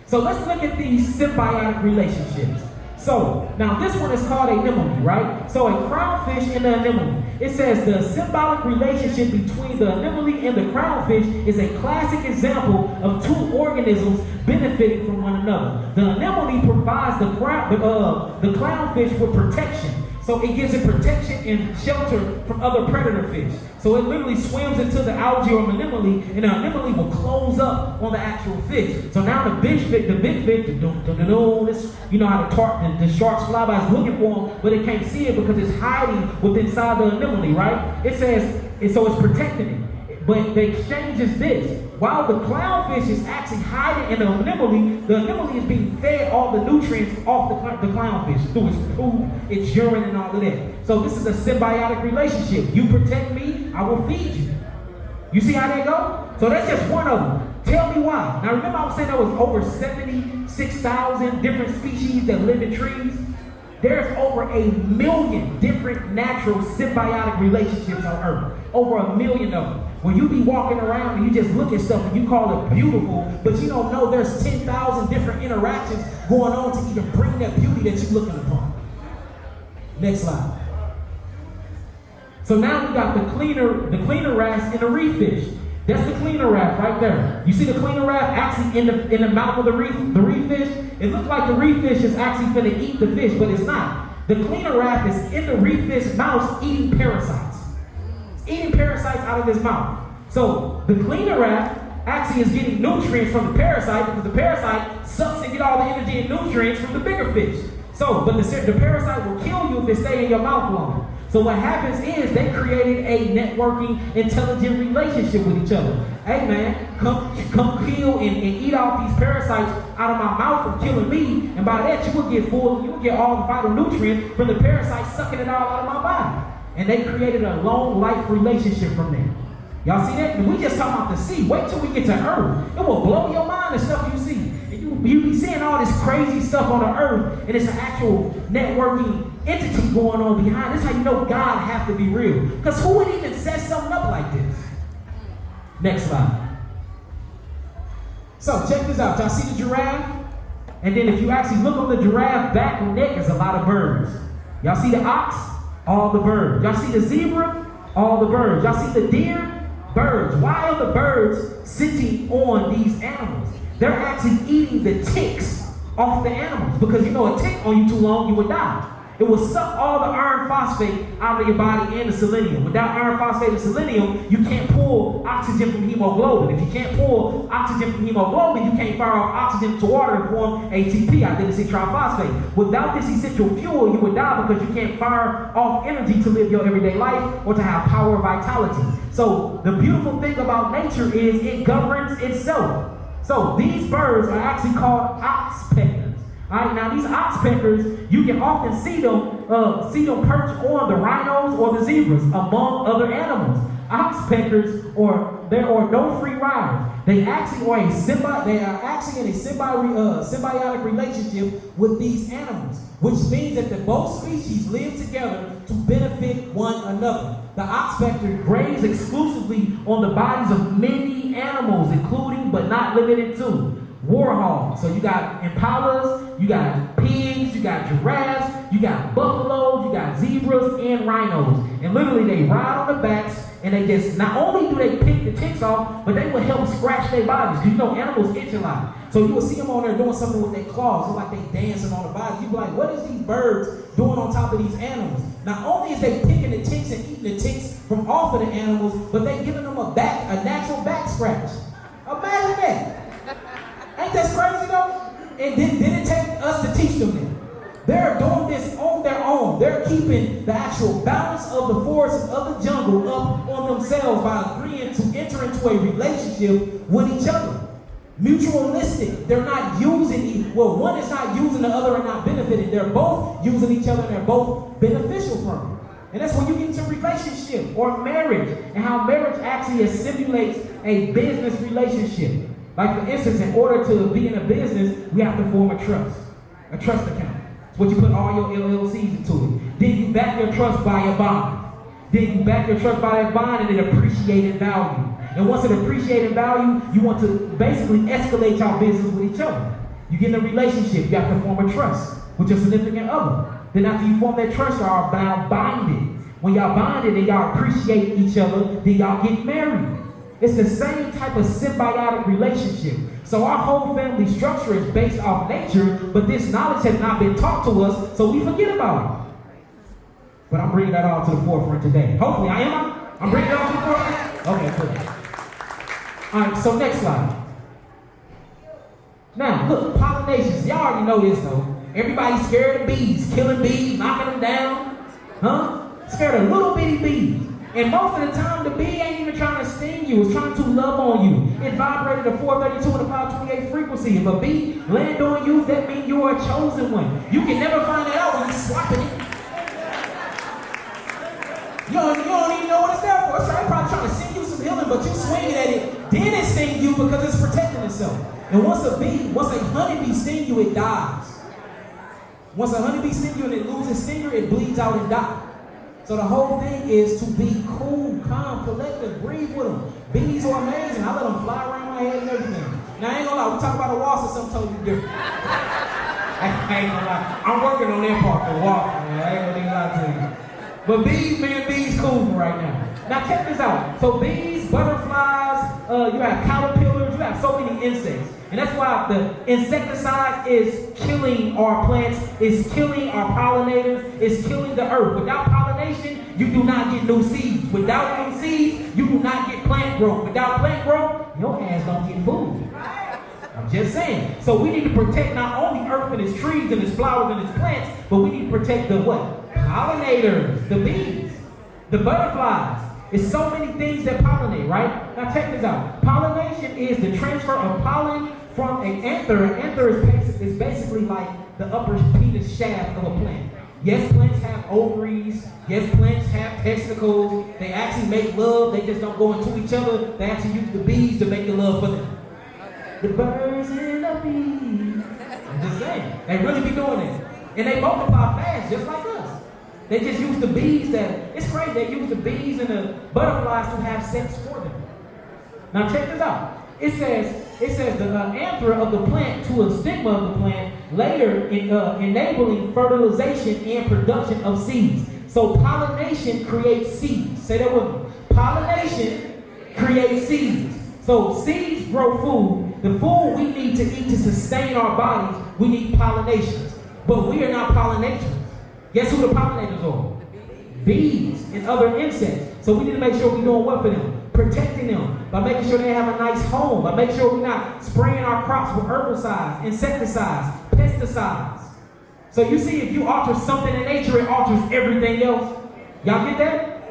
So let's look at these symbiotic relationships. So now this one is called a anemone, right? So a crownfish and an anemone. It says the symbolic relationship between the anemone and the clownfish is a classic example of two organisms benefiting from one another. The anemone provides the clownfish with protection. So it gives it protection and shelter from other predator fish. So it literally swims into the algae or anemone, and the anemone will close up on the actual fish. So now the big fish, this, you know how the sharks fly by is looking for them, but it can't see it because it's hiding within inside the anemone, right? It says, so it's protecting it. But the exchange is this. While the clownfish is actually hiding in the anemone is being fed all the nutrients off the clownfish through its food, its urine, and all of that. So this is a symbiotic relationship. You protect me, I will feed you. You see how they go? So that's just one of them. Tell me why. Now remember I was saying there was over 76,000 different species that live in trees? There's over 1 million different natural symbiotic relationships on Earth. Over 1 million of them. When you be walking around and you just look at stuff and you call it beautiful, but you don't know there's 10,000 different interactions going on to even bring that beauty that you're looking upon. Next slide. So now we got the cleaner wrasse and the reef fish. That's the cleaner wrasse right there. You see the cleaner wrasse actually in the mouth of the reef fish? It looks like the reef fish is actually going to eat the fish, but it's not. The cleaner wrasse is in the reef fish mouth eating parasites. It's eating parasites out of his mouth. So the cleaner wrasse actually is getting nutrients from the parasite because the parasite sucks and get all the energy and nutrients from the bigger fish. So, but the parasite will kill you if it stay in your mouth longer. So what happens is they created a networking, intelligent relationship with each other. Hey man, come kill and eat all these parasites out of my mouth from killing me, and by that you will get full, you will get all the vital nutrients from the parasite sucking it all out of my body. And they created a long life relationship from there. Y'all see that? And we just talking about the sea. Wait till we get to Earth. It will blow your mind the stuff you see. And you be seeing all this crazy stuff on the Earth, and it's an actual networking entity going on behind. This is how you know God has to be real. Because who would even set something up like this? Next slide. So check this out. Y'all see the giraffe? And then if you actually look on the giraffe back and neck, there's a lot of birds. Y'all see the ox? All the birds. Y'all see the zebra? All the birds. Y'all see the deer? Birds. Why are the birds sitting on these animals? They're actually eating the ticks off the animals. Because you know a tick on you too long, you would die. It will suck all the iron phosphate out of your body and the selenium. Without iron phosphate and selenium, you can't pull oxygen from hemoglobin. If you can't pull oxygen from hemoglobin, you can't fire off oxygen to water and form ATP, adenosine triphosphate. Without this essential fuel, you would die because you can't fire off energy to live your everyday life or to have power and vitality. So the beautiful thing about nature is it governs itself. So these birds are actually called oxpeckers. All right, now these oxpeckers, you can often see them perch on the rhinos or the zebras, among other animals. Oxpeckers there are no free riders. They actually are in a symbiotic relationship with these animals, which means that the both species live together to benefit one another. The oxpecker graze exclusively on the bodies of many animals, including but not limited to warhogs. So you got impalas, you got pigs, you got giraffes, you got buffaloes, you got zebras and rhinos. And literally they ride on the backs and they just, not only do they pick the ticks off, but they will help scratch their bodies. Because you know animals itch a lot. So you will see them on there doing something with their claws. It's like they dancing on the body. You be like, what is these birds doing on top of these animals? Not only is they picking the ticks and eating the ticks from off of the animals, but they giving them a natural back scratch. Imagine that. Ain't that crazy though? And didn't take us to teach them that. They're doing this on their own. They're keeping the actual balance of the forest and of the jungle up on themselves by agreeing to enter into a relationship with each other. Mutualistic. They're not using, one is not using the other and not benefiting. They're both using each other and they're both beneficial from it. And that's when you get into relationship or marriage and how marriage actually simulates a business relationship. Like for instance, in order to be in a business, we have to form a trust account. It's what you put all your LLCs into it. Then you back your trust by a bond. Then you back your trust by that bond and it appreciated value. And once it appreciated value, you want to basically escalate your business with each other. You get in a relationship, you have to form a trust with your significant other. Then after you form that trust, you are now binded. When y'all bonded and y'all appreciate each other, then y'all get married. It's the same type of symbiotic relationship. So our whole family structure is based off nature, but this knowledge has not been taught to us, so we forget about it. But I'm bringing that all to the forefront today. Hopefully, I'm bringing it all to the forefront? Okay, good. All right, so next slide. Now, look, pollinations. Y'all already know this, though. Everybody's scared of bees, killing bees, knocking them down. Huh? Scared of little bitty bees. And most of the time, the bee ain't even trying to sting you. It's trying to love on you. It vibrated a 432 and a 528 frequency. If a bee land on you, that means you are a chosen one. You can never find that out when you're swapping it. You don't even know what it's there for. It's probably trying to send you some healing, but you swinging at it. Then it stings you because it's protecting itself. And once a honeybee sting you, it dies. Once a honeybee stings you and it loses stinger, it bleeds out and dies. So the whole thing is to be cool, calm, collective, breathe with them. Bees are amazing. I let them fly around my head and everything. Now, I ain't gonna lie, we talk about a wasp or something totally different. I ain't gonna lie. I'm working on that part, the wasp, man. I ain't gonna lie to you. But bees cool right now. Now check this out. So bees, butterflies, you have caterpillars, you have so many insects. And that's why the insecticide is killing our plants, is killing our pollinators, is killing the earth. Without pollination, you do not get new seeds. Without new seeds, you do not get plant growth. Without plant growth, your ass don't get food. I'm just saying. So we need to protect not only earth and its trees and its flowers and its plants, but we need to protect the what? Pollinators, the bees, the butterflies. It's so many things that pollinate, right? Now check this out. Pollination is the transfer of pollen from an anther. An anther is basically like the upper penis shaft of a plant. Yes, plants have ovaries. Yes, plants have testicles. They actually make love. They just don't go into each other. They actually use the bees to make the love for them. The birds and the bees. I'm just saying. They really be doing it. And they multiply fast, just like us. They just use the bees it's crazy, they use the bees and the butterflies to have sex for them. Now check this out. It says the anther of the plant to a stigma of the plant, later enabling fertilization and production of seeds. So pollination creates seeds. Say that with me. Pollination creates seeds. So seeds grow food. The food we need to eat to sustain our bodies, we need pollinations. But we are not pollinators. Guess who the pollinators are? Bees and other insects. So we need to make sure we're doing what for them? Protecting them by making sure they have a nice home, by making sure we're not spraying our crops with herbicides, insecticides, pesticides. So you see, if you alter something in nature, it alters everything else. Y'all get that?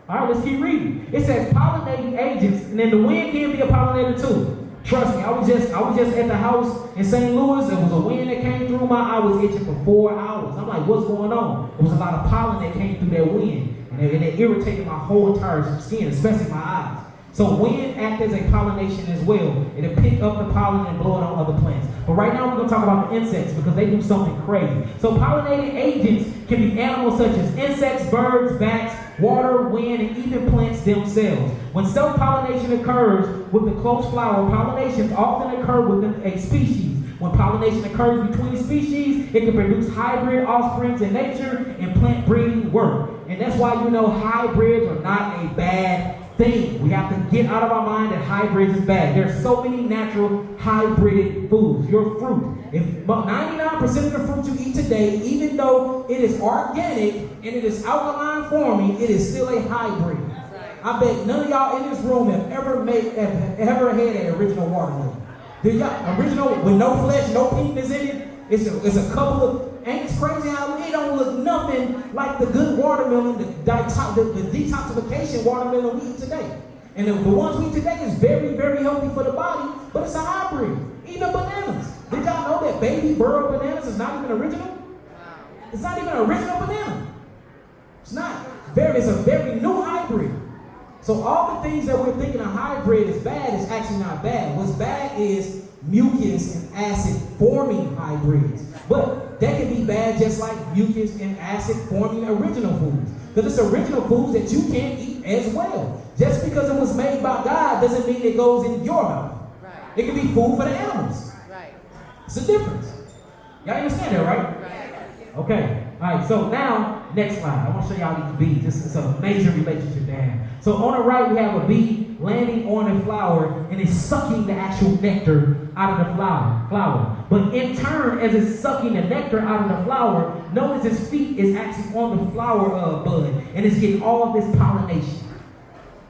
All right, let's keep reading. It says pollinating agents, and then the wind can be a pollinator too. Trust me, I was just at the house in St. Louis. There was a wind that came through I was itching for 4 hours. I'm like, what's going on? There was a lot of pollen that came through that wind. And it irritated my whole entire skin, especially my eyes. So wind acts as a pollination as well. It'll pick up the pollen and blow it on other plants. But right now we're going to talk about the insects because they do something crazy. So pollinating agents can be animals such as insects, birds, bats, water, wind, and even plants themselves. When self-pollination occurs with the close flower, pollinations often occur within a species. When pollination occurs between species, it can produce hybrid offsprings in nature and plant breeding work. And that's why hybrids are not a bad thing. We have to get out of our mind that hybrids is bad. There's so many natural hybrid foods. Your fruit. If 99% of the fruit you eat today, even though it is organic and it is alkaline forming, it is still a hybrid. I bet none of y'all in this room have ever had an original watermelon. Original with no flesh, no penis in it. It's a couple of. Ain't it crazy how it don't look nothing like the good watermelon, the detoxification watermelon we eat today. And the ones we eat today is very, very healthy for the body, but it's a hybrid. Even bananas. Did y'all know that baby burro bananas is not even original? It's not even an original banana. It's not. It's a very new hybrid. So all the things that we're thinking a hybrid is bad is actually not bad. What's bad is mucus and acid forming hybrids. But that can be bad just like mucus and acid forming original foods. Because it's original foods that you can't eat as well. Just because it was made by God doesn't mean it goes in your mouth. Right. It can be food for the animals. Right. It's a difference. Y'all understand that, right? Right. Okay. All right. So now Next slide. I want to show y'all these bees. This is an amazing relationship they have. So on the right, we have a bee landing on a flower and it's sucking the actual nectar out of the flower. But in turn, as it's sucking the nectar out of the flower, notice its feet is actually on the flower bud and it's getting all of this pollination.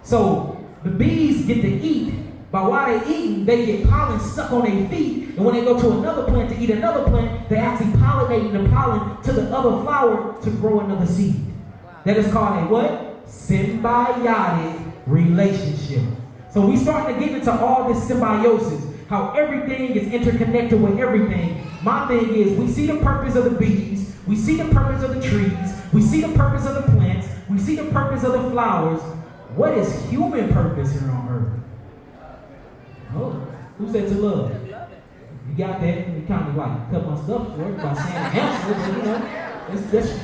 So the bees get to eat, but while they're eating, they get pollen stuck on their feet. And when they go to another plant to eat another plant, they're actually pollinating the pollen to the other flower to grow another seed. Wow. That is called a what? Symbiotic relationship. So we start to get into all this symbiosis, how everything is interconnected with everything. My thing is, we see the purpose of the bees, we see the purpose of the trees, we see the purpose of the plants, we see the purpose of the flowers. What is human purpose here on earth? Oh, who said to love? You got that? You kind of like cut my stuff short by saying answer, but you know,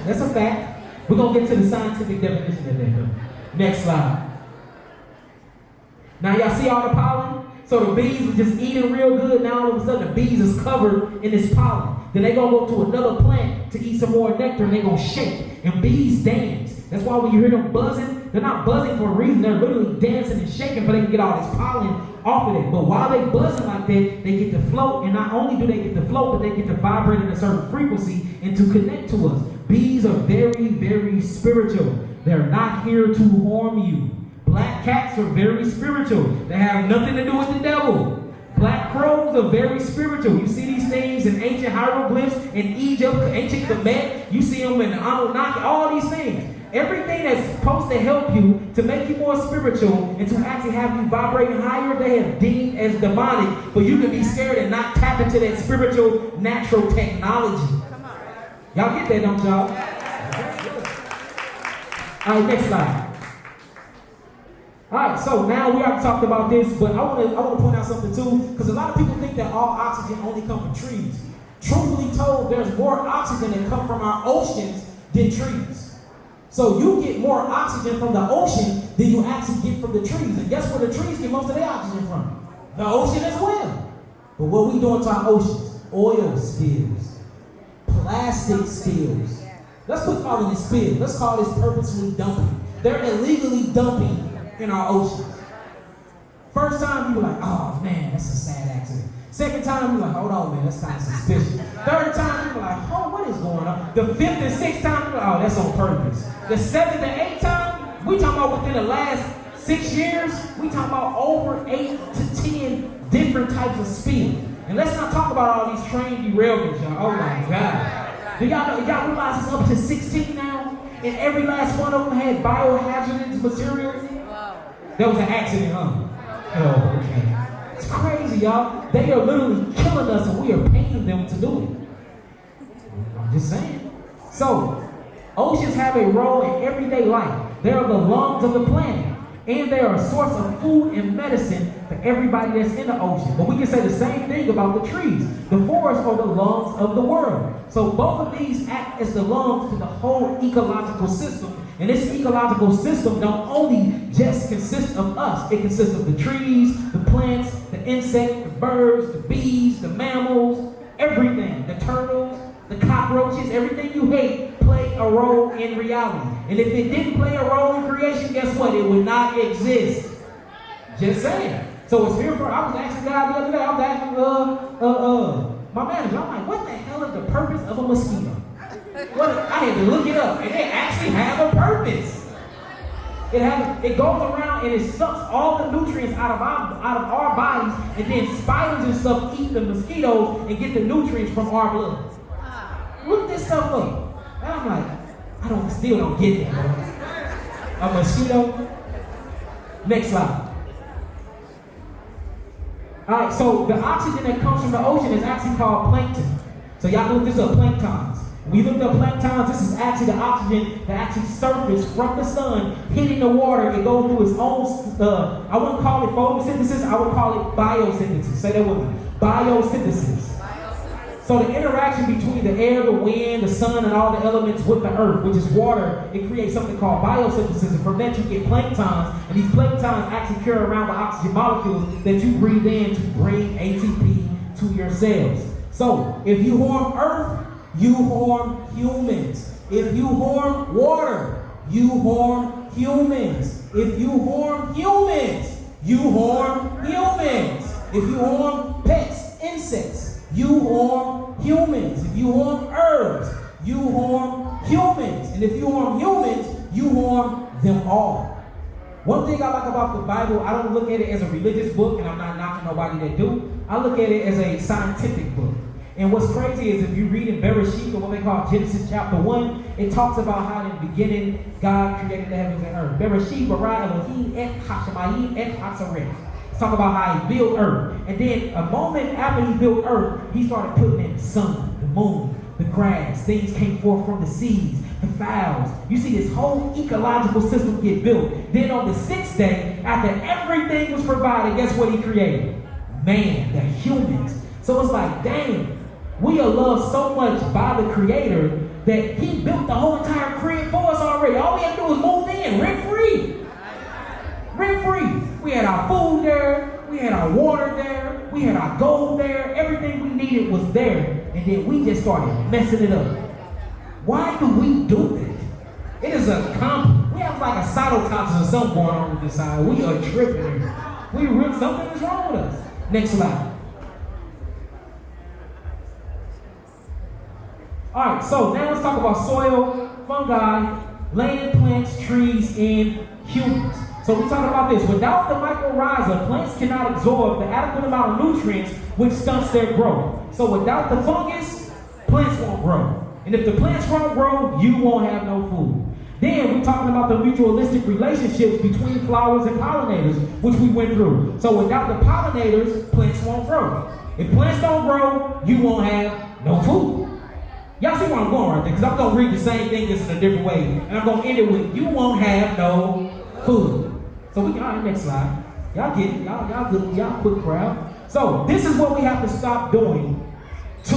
that's a fact. We're going to get to the scientific definition of that. Next slide. Now y'all see all the pollen? So the bees were just eating real good. Now all of a sudden the bees is covered in this pollen. Then they gonna go to another plant to eat some more nectar and they gonna shake. And bees dance. That's why when you hear them buzzing, they're not buzzing for a reason. They're literally dancing and shaking so they can get all this pollen off of it. But while they buzzing like that, they get to float. And not only do they get to float, but they get to vibrate at a certain frequency and to connect to us. Bees are very, very spiritual. They're not here to harm you. Black cats are very spiritual. They have nothing to do with the devil. Black crows are very spiritual. You see these things in ancient hieroglyphs in Egypt, ancient Kemet. You see them in the Anunnaki, all these things. Everything that's supposed to help you to make you more spiritual and to actually have you vibrating higher, they have deemed as demonic. But you can be scared and not tap into that spiritual, natural technology. Come on. Y'all get that, don't y'all? All right, next slide. All right, so now we already talked about this, but I want to point out something too, because a lot of people think that all oxygen only comes from trees. Truthfully told, there's more oxygen that comes from our oceans than trees. So you get more oxygen from the ocean than you actually get from the trees. And guess where the trees get most of their oxygen from? The ocean as well. But what we doing to our oceans? Oil spills, plastic spills. Let's put all in this spill. Let's call this purposely dumping. They're illegally dumping in our oceans. First time you were like, oh man, that's a sad accident. Second time you're like, hold on man, that's kind of suspicious. Third time you were like, oh, what is going on? The fifth and sixth time you're like, oh, that's on purpose. The seventh and eighth time, we talking about within the last 6 years, we talking about over 8 to 10 different types of spill. And let's not talk about all these train derailments, y'all. Oh my God. Do y'all realize it's up to 16 now? And every last one of them had biohazardous materials? That was an accident, huh? Oh, okay. It's crazy, y'all. They are literally killing us and we are paying them to do it. I'm just saying. So, oceans have a role in everyday life. They are the lungs of the planet. And they are a source of food and medicine for everybody that's in the ocean. But we can say the same thing about the trees. The forests are the lungs of the world. So both of these act as the lungs to the whole ecological system. And this ecological system don't only just consist of us. It consists of the trees, the plants, the insects, the birds, the bees, the mammals, everything. The turtles, the cockroaches, everything you hate play a role in reality. And if it didn't play a role in creation, guess what? It would not exist. Just saying. So it's here for, I was asking God the other day, I was asking my manager, I'm like, what the hell is the purpose of a mosquito? I had to look it up, and they actually have a purpose. It goes around and it sucks all the nutrients out of our bodies, and then spiders and stuff eat the mosquitoes and get the nutrients from our blood. Look this stuff up. And I'm like, still don't get that, bro. A mosquito. Next slide. All right, so the oxygen that comes from the ocean is actually called plankton. So y'all look this up, planktons. When you look up planktons, this is actually the oxygen that actually surfaces from the sun, hitting the water. It goes through its own, I wouldn't call it photosynthesis, I would call it biosynthesis. Say that with me. Biosynthesis. So the interaction between the air, the wind, the sun, and all the elements with the earth, which is water, it creates something called biosynthesis. And from that you get planktons, and these planktons actually carry around the oxygen molecules that you breathe in to bring ATP to your cells. So if you harm Earth, you harm humans. If you harm water, you harm humans. If you harm humans, you harm humans. If you harm pets, insects, you harm humans. If you harm herbs, you harm humans. And if you harm humans, you harm them all. One thing I like about the Bible, I don't look at it as a religious book, and I'm not knocking nobody that do. I look at it as a scientific book. And what's crazy is if you read in Bereshit, or what they call Genesis chapter 1, it talks about how in the beginning God created the heavens and earth. Bereshit bara Elohim et hashemayim et hatzareth. It's talking about how he built earth. And then a moment after he built earth, he started putting in the sun, the moon, the grass. Things came forth from the seas, the fowls. You see this whole ecological system get built. Then on the sixth day, after everything was provided, guess what he created? Man, the humans. So it's like, dang, we are loved so much by the Creator that he built the whole entire crib for us already. All we have to do is move in, rent-free. Rent-free. We had our food there. We had our water there. We had our gold there. Everything we needed was there. And then we just started messing it up. Why do we do this? It is we have like a cytotoxin or something going on with this side. We are tripping. Something is wrong with us. Next slide. All right, so now let's talk about soil, fungi, land, plants, trees, and humans. So we're talking about this. Without the mycorrhiza, plants cannot absorb the adequate amount of nutrients which stunts their growth. So without the fungus, plants won't grow. And if the plants won't grow, you won't have no food. Then we're talking about the mutualistic relationships between flowers and pollinators, which we went through. So without the pollinators, plants won't grow. If plants don't grow, you won't have no food. Y'all see where I'm going right there? Because I'm going to read the same thing just in a different way. And I'm going to end it with, you won't have no food. So we can, all right, next slide. Y'all get it. Y'all good. Y'all quick crowd. So this is what we have to stop doing to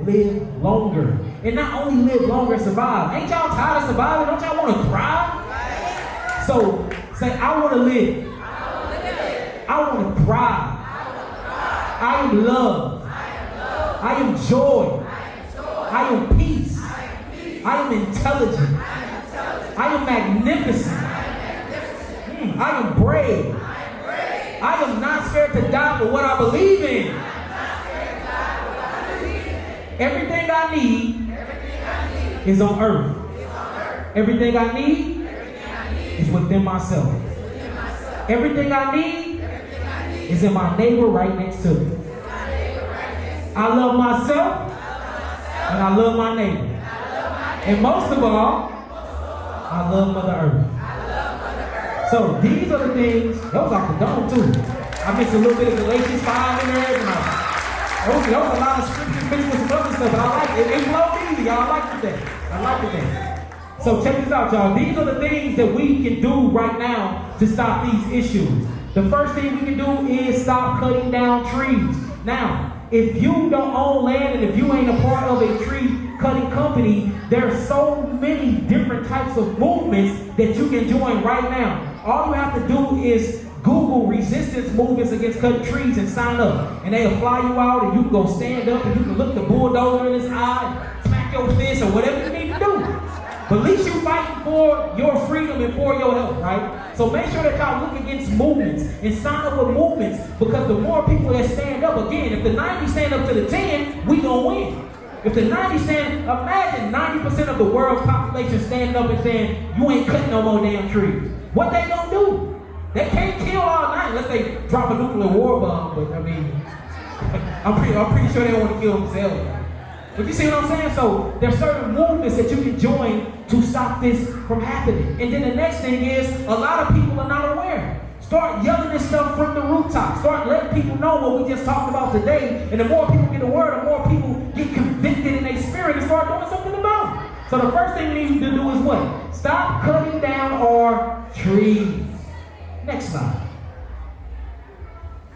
live longer. And not only live longer and survive. Ain't y'all tired of surviving? Don't y'all want to thrive? So say, I want to live. I want to thrive. I am love. I am joy. I am peace. I am intelligent. I am magnificent. I am brave. I am not scared to die for what I believe in. Everything I need is on earth. Everything I need is within myself. Everything I need is in my neighbor right next to me. I love myself and I love my neighbor. And most of all, I love Mother Earth. So these are the things, that was off the dome too. I mixed a little bit of Galatians 5 in there. Those was a lot of scripture mixed with some other stuff, but I like it. It flowed easy, y'all. I like that. So check this out, y'all. These are the things that we can do right now to stop these issues. The first thing we can do is stop cutting down trees. Now, if you don't own land and if you ain't a part of a tree cutting company, there's so many different types of movements that you can join right now. All you have to do is Google resistance movements against cutting trees and sign up. And they'll fly you out and you can go stand up and you can look the bulldozer in his eye, smack your fist or whatever you need to do. But at least you're fighting for your freedom and for your health, right? So make sure that y'all look against movements and sign up with movements, because the more people that stand up, again, if the 90 stand up to the 10, we gonna win. If the 90 stand, imagine 90% of the world's population standing up and saying, you ain't cutting no more damn trees. What they gonna do? They can't kill all night unless they drop a nuclear war bomb, but I mean, I'm pretty sure they don't want to kill themselves. But you see what I'm saying? So there's certain movements that you can join to stop this from happening. And then the next thing is, a lot of people are not aware. Start yelling this stuff from the rooftop. Start letting people know what we just talked about today. And the more people get aware, the more people get convicted in their spirit and start doing something about it. So the first thing we need to do is what? Stop cutting down our trees. Next slide.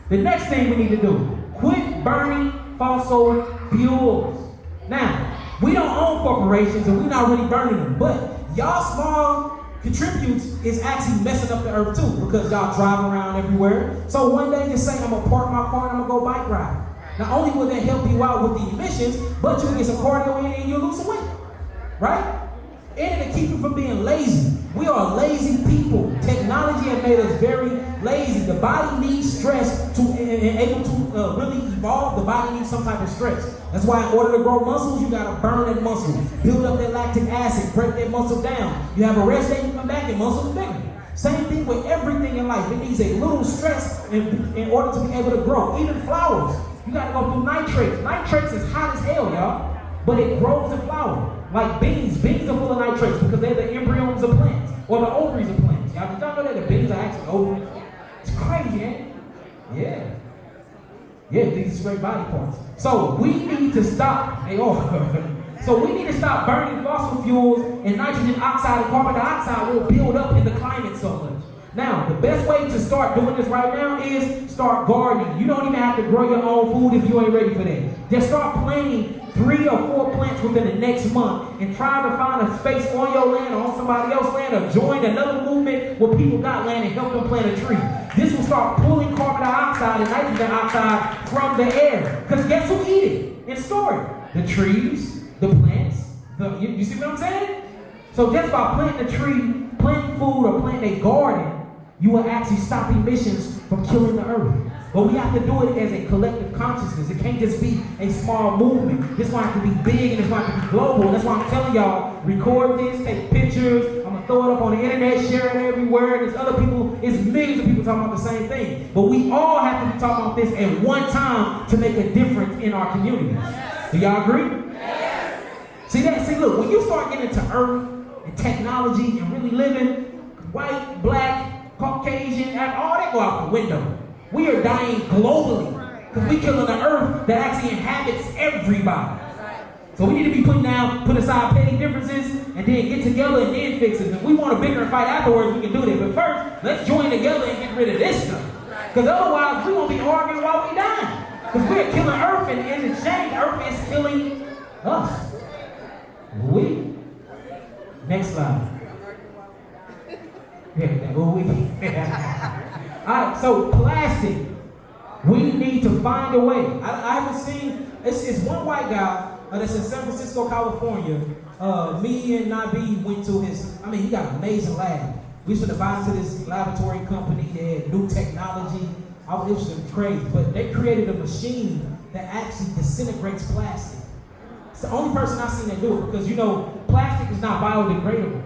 The next thing we need to do, quit burning fossil fuels. Now, we don't own corporations and we're not really burning them, but y'all small contributes is actually messing up the earth too, because y'all drive around everywhere. So one day just say, I'm gonna park my car and I'm gonna go bike ride. Not only will that help you out with the emissions, but you can get some cardio in and you'll lose some weight, right? and it'll keep you from being lazy. We are lazy people. Technology has made us very lazy. The body needs stress to able to really evolve. The body needs some type of stress. That's why in order to grow muscles, you gotta burn that muscle, build up that lactic acid, break that muscle down. You have a rest day, you come back, and muscle's bigger. Same thing with everything in life. It needs a little stress in order to be able to grow. Even flowers, you gotta go through nitrates. Nitrates is hot as hell, y'all, but it grows in flower. Like beans. Beans are full of nitrates because they're the embryos of plants or the ovaries of plants. Y'all don't know that the beans are actually ovaries? It's crazy, ain't it? Yeah. Yeah, these are straight body parts. So we need to stop. So we need to stop burning fossil fuels, and nitrogen oxide and carbon dioxide will build up in the climate so much. Now, the best way to start doing this right now is start gardening. You don't even have to grow your own food if you ain't ready for that. Just start planting 3 or 4 plants within the next month and try to find a space on your land or on somebody else's land or join another movement where people got land and help them plant a tree. This will start pulling carbon dioxide and nitrogen oxide from the air. Because guess who eat it and store it? The trees, the plants. You see what I'm saying? So just by planting a tree, planting food, or planting a garden, you will actually stop emissions from killing the earth. But we have to do it as a collective consciousness. It can't just be a small movement. This one has to be big and this one has to be global. That's why I'm telling y'all, record this, take pictures. I'm going to throw it up on the internet, share it everywhere. There's other people, it's millions of people talking about the same thing. But we all have to be talking about this at one time to make a difference in our communities. Do y'all agree? Yes. See, look, when you start getting into earth and technology and really living, white, black, Caucasian, all that go out the window. We are dying globally because we're killing the earth that actually inhabits everybody. So we need to be put aside petty differences and then get together and then fix it. If we want a bigger fight afterwards, we can do that. But first, let's join together and get rid of this stuff. Because otherwise, we're going to be arguing while we're dying. Because we're killing earth, and in exchange, earth is killing us. Next slide. Alright, so plastic. We need to find a way. I haven't seen, it's one white guy that's in San Francisco, California. Me and Nabi went to he got an amazing lab. We should have gone to this laboratory company. They had new technology. It was crazy. But they created a machine that actually disintegrates plastic. It's the only person I've seen that do it because, plastic is not biodegradable.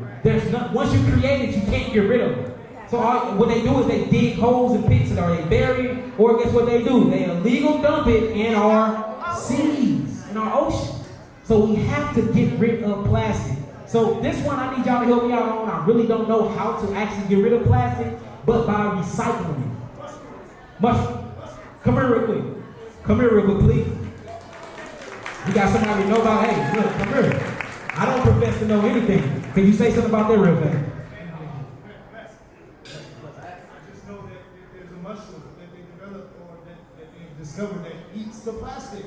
Once you create it, you can't get rid of it. So what they do is they dig holes and pits it, or they bury it, or guess what they do? They illegal dump it in our seas, in our ocean. So we have to get rid of plastic. So this one I need y'all to help me out on. I really don't know how to actually get rid of plastic, but by recycling it. Mushroom, come here real quick. Come here real quick, please. You got somebody to know about, hey, look, come here. I don't profess to know anything. Can you say something about that real fast? I just know that there's a mushroom that they developed or that they discovered that eats the plastic.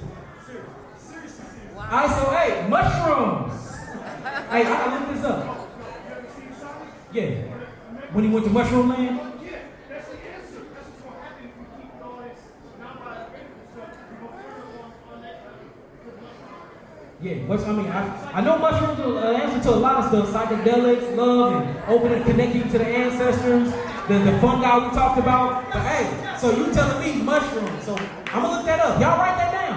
Seriously. Wow. All right, so hey, mushrooms. Hey, I looked this up. Yeah. When he went to Mushroom Land? Yeah, that's the answer. That's what's going to happen if we keep all this non-biodegradable stuff. We're going to put it on that. Yeah, I know mushrooms are an answer to a lot of stuff. Psychedelics, love, and opening, connecting to the ancestors, the fungi we talked about. But hey, so you telling me mushrooms. So I'm going to look that up. Y'all write that down.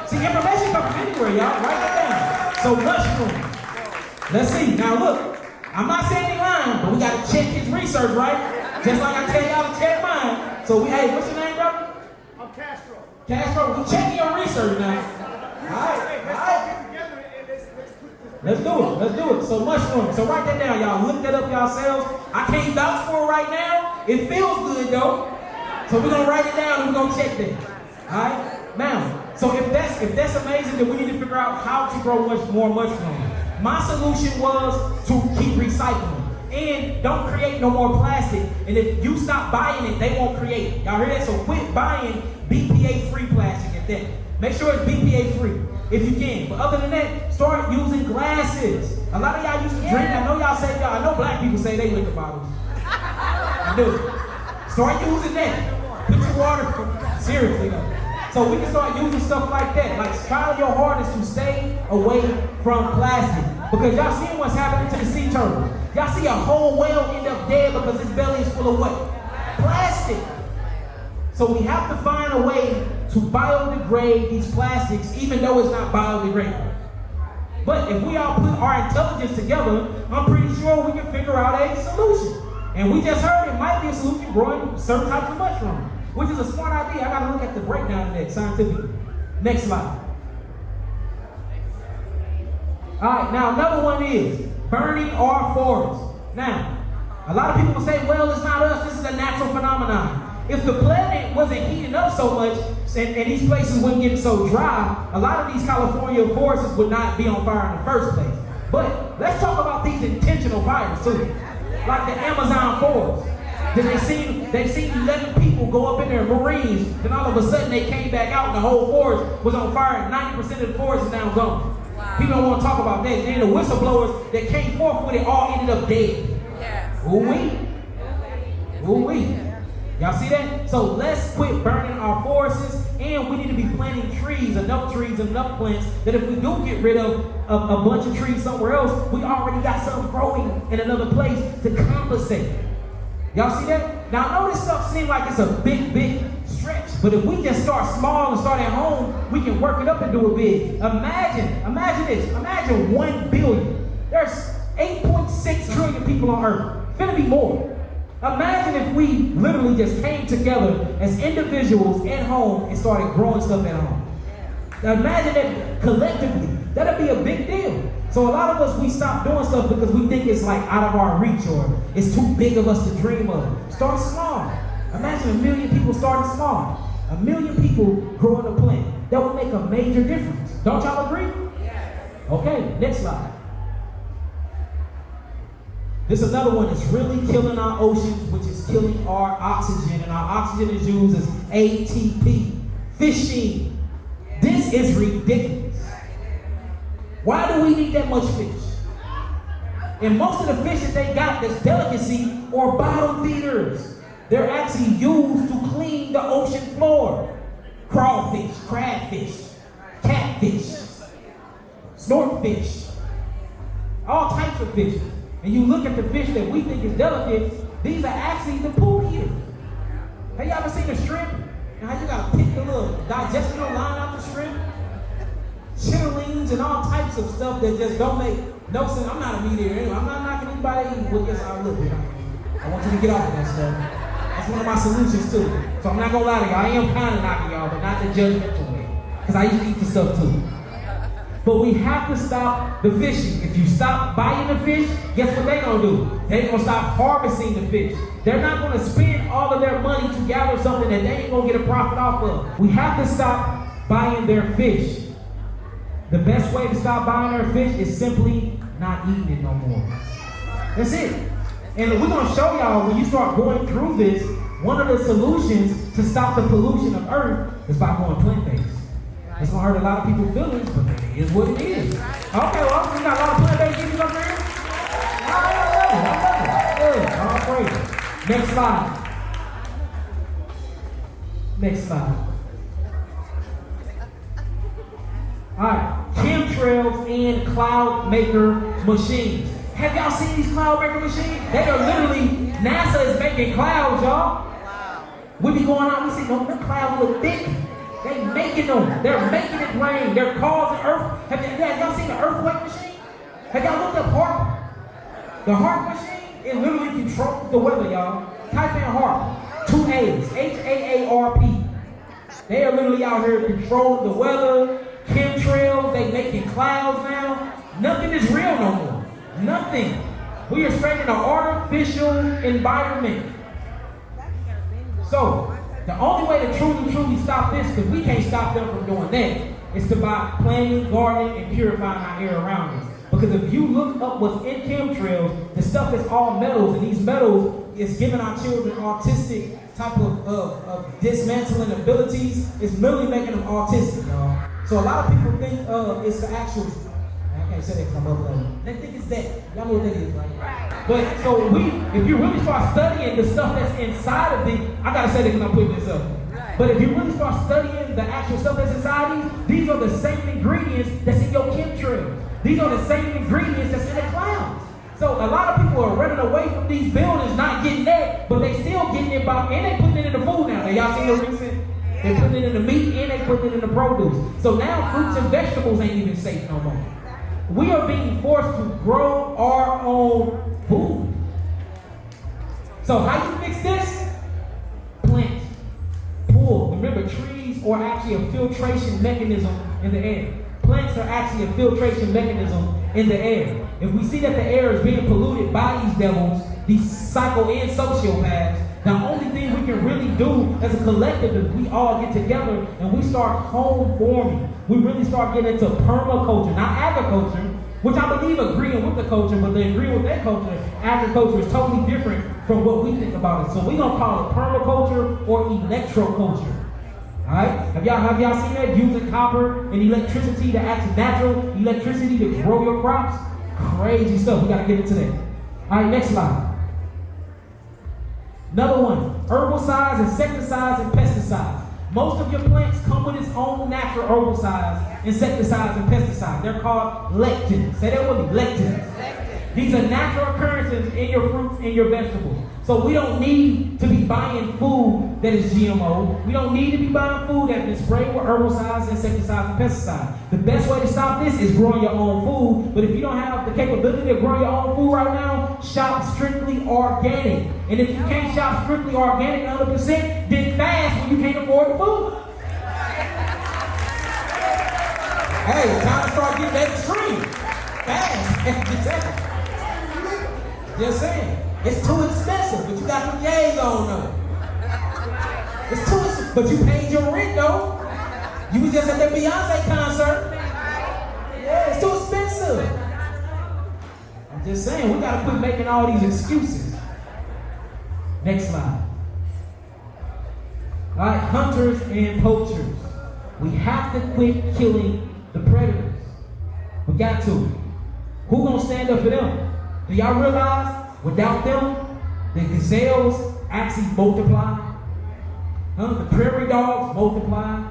See, information comes from anywhere, y'all. Write that down. So mushrooms. Let's see. Now look, I'm not saying he lying, but we got to check his research, right? Just like I tell y'all to check mine. So hey, what's your name, brother? I'm Castro. Castro, we checking your research now. All right. Let's do it. So mushrooms. So write that down, y'all. Look that up yourselves. I can't vouch for it right now. It feels good though. So we're gonna write it down and we're gonna check that. Alright? Now, so if that's amazing, then we need to figure out how to grow much more mushrooms. My solution was to keep recycling. And don't create no more plastic. And if you stop buying it, they won't create it. Y'all hear that? So quit buying BPA-free plastic at that. Make sure it's BPA-free. If you can. But other than that, start using glasses. A lot of y'all used to drink. I know y'all say I know black people say they liquor bottles. I do. Start using that. Put your water, seriously though. So we can start using stuff like that. Like try your hardest to stay away from plastic. Because y'all seen what's happening to the sea turtles. Y'all see a whole whale end up dead because its belly is full of what? Plastic. So we have to find a way to biodegrade these plastics, even though it's not biodegradable. But if we all put our intelligence together, I'm pretty sure we can figure out a solution. And we just heard it might be a solution growing certain types of mushrooms, which is a smart idea. I gotta look at the breakdown of that scientifically. Next slide. All right, now another one is burning our forests. Now, a lot of people will say, well, it's not us, this is a natural phenomenon. If the planet wasn't heating up so much and these places wouldn't get so dry, a lot of these California forests would not be on fire in the first place. But let's talk about these intentional fires too, like the Amazon forest. Then they seen 11 people go up in there, Marines, then all of a sudden they came back out and the whole forest was on fire and 90% of the forest is now gone. Wow. People don't want to talk about that. Then the whistleblowers that came forth with it all ended up dead. Yes. Ooh-wee. Y'all see that? So let's quit burning our forests, and we need to be planting trees, enough plants, that if we do get rid of a bunch of trees somewhere else, we already got something growing in another place to compensate. Y'all see that? Now I know this stuff seems like it's a big stretch, but if we just start small and start at home, we can work it up and do it big. Imagine this. Imagine 1 billion. There's 8.6 trillion people on Earth. Finna be more. Imagine if we literally just came together as individuals at home and started growing stuff at home. Now imagine that collectively. That'd be a big deal. So a lot of us, we stop doing stuff because we think it's like out of our reach or it's too big of us to dream of. Start small. Imagine 1 million people starting small. 1 million people growing a plant. That would make a major difference. Don't y'all agree? Yes. Okay, next slide. This is another one that's really killing our oceans, which is killing our oxygen, and our oxygen is used as ATP. Fishing. This is ridiculous. Why do we need that much fish? And most of the fish that they got that's delicacy are bottom feeders. They're actually used to clean the ocean floor. Crawfish, crabfish, catfish, snortfish, all types of fish. And you look at the fish that we think is delicate, these are actually the poop eaters. Have you ever seen a shrimp? And how you gotta pick the little digestional line out the shrimp? Chitterlings and all types of stuff that just don't make no sense. I'm not a meat eater anyway. I'm not knocking anybody eating with this. I want you to get off of that stuff. That's one of my solutions too. So I'm not gonna lie to y'all. I am kind of knocking y'all, but not the judgmental way. Because I used to eat the stuff too. But we have to stop the fishing. If you stop buying the fish, guess what they're gonna do? They're gonna stop harvesting the fish. They're not gonna spend all of their money to gather something that they ain't gonna get a profit off of. We have to stop buying their fish. The best way to stop buying their fish is simply not eating it no more. That's it. And we're gonna show y'all when you start going through this, one of the solutions to stop the pollution of Earth is by going plant-based. It's gonna hurt a lot of people's feelings, but it is what it is. Okay, well, we got a lot of plant-based eaters up there. I love it. All praise. Next slide. Next slide. All right, chemtrails and cloud maker machines. Have y'all seen these cloud maker machines? They are literally, NASA is making clouds, y'all. Wow. We be going out, we see, no, the clouds look thick. They making them. They're making it rain. They're causing earth. Have y'all seen an earthquake machine? Have y'all looked up HAARP? The HAARP machine, it literally controls the weather, y'all. Type in HAARP. 2 A's. HAARP. They are literally out here controlling the weather. Chemtrails, they making clouds now. Nothing is real no more. Nothing. We are straight in an artificial environment. So, the only way to truly stop this, because we can't stop them from doing that, is to by planting, gardening, and purifying our air around us. Because if you look up what's in chemtrails, the stuff is all metals, and these metals is giving our children autistic type of dismantling abilities. It's literally making them autistic, y'all. So a lot of people think it's the actual, I can't say they come up with it. They think it's that. Y'all know what that is, right? But so if you really start studying the stuff that's inside of I gotta say that because I'm putting this up. But if you really start studying the actual stuff that's inside these are the same ingredients that's in your chemtrails. These are the same ingredients that's in the clouds. So a lot of people are running away from these buildings, not getting that, but they still getting it by, and they putting it in the food now. Y'all seen the recent? They putting it in the meat and they putting it in the produce. So now fruits and vegetables ain't even safe no more. We are being forced to grow our own food. So how you fix this? Plant, pull. Remember, trees are actually a filtration mechanism in the air. Plants are actually a filtration mechanism in the air. If we see that the air is being polluted by these devils, these psycho and sociopaths, the only thing we can really do as a collective is we all get together and we start home forming. We really start getting into permaculture, not agriculture, which I believe agreeing with the culture, but they agree with their culture. Agriculture is totally different from what we think about it. So we're going to call it permaculture or electroculture. All right? Have y'all seen that? Using copper and electricity to act natural electricity to grow your crops? Crazy stuff. We got to get into that. All right, next slide. Another one, herbicides, insecticides, and pesticides. Most of your plants come with its own natural herbicides, insecticides, and pesticides. They're called lectins. Say that with me, lectins. These are natural occurrences in your fruits and your vegetables. So we don't need to be buying food that is GMO. We don't need to be buying food that's been sprayed with herbicides, insecticides, and pesticides. The best way to stop this is growing your own food. But if you don't have the capability of growing your own food right now, shop strictly organic. And if you can't shop strictly organic 100%, then fast when you can't afford the food. Hey, time to start getting that extreme. Fast. Just saying. It's too expensive, but you got them J's on though. It's too expensive, but you paid your rent though. You was just at that Beyonce concert. Yeah, it's too expensive. I'm just saying, we gotta quit making all these excuses. Next slide. All right, hunters and poachers. We have to quit killing the predators. We got to. Who gonna stand up for them? Do y'all realize without them, the gazelles actually multiply? The prairie dogs multiply.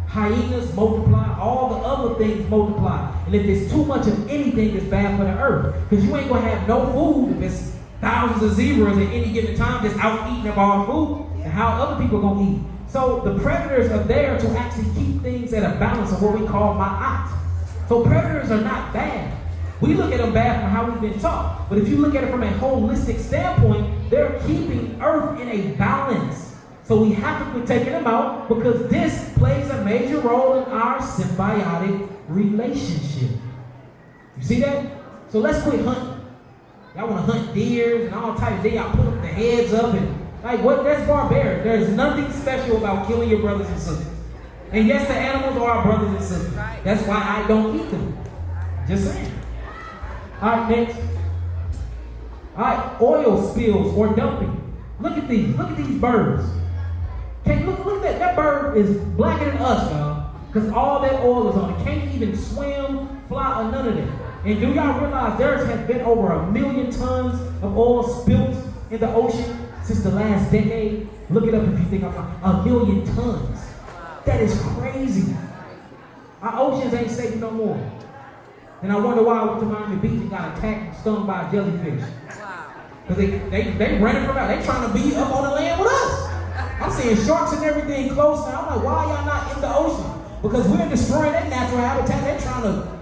Hyenas multiply. All the other things multiply. And if there's too much of anything, it's bad for the earth. Because you ain't gonna have no food if it's thousands of zebras at any given time just out eating up our food. And how other people gonna eat? So the predators are there to actually keep things at a balance of what we call ma'at. So predators are not bad. We look at them bad from how we've been taught. But if you look at it from a holistic standpoint, they're keeping Earth in a balance. So we have to quit taking them out because this plays a major role in our symbiotic relationship. You see that? So let's quit hunting. Y'all want to hunt deers and all types of things. Y'all put up the heads up and like what? That's barbaric. There's nothing special about killing your brothers and sisters. And yes, the animals are our brothers and sisters. That's why I don't eat them. Just saying. All right, next. All right, oil spills or dumping. Look at these. Look at these birds. Okay, look at that. That bird is blacker than us, y'all. Because all that oil is on it. Can't even swim, fly, or none of that. And do y'all realize there has been over 1 million tons of oil spilt in the ocean since the last decade? Look it up if you think I'm lying. 1 million tons. That is crazy. Our oceans ain't safe no more. And I wonder why I went to Miami Beach and got attacked and stung by a jellyfish. Wow. Because they running from out. They trying to be up on the land with us. I'm seeing sharks and everything close now. I'm like, why y'all not in the ocean? Because we're destroying their natural habitat.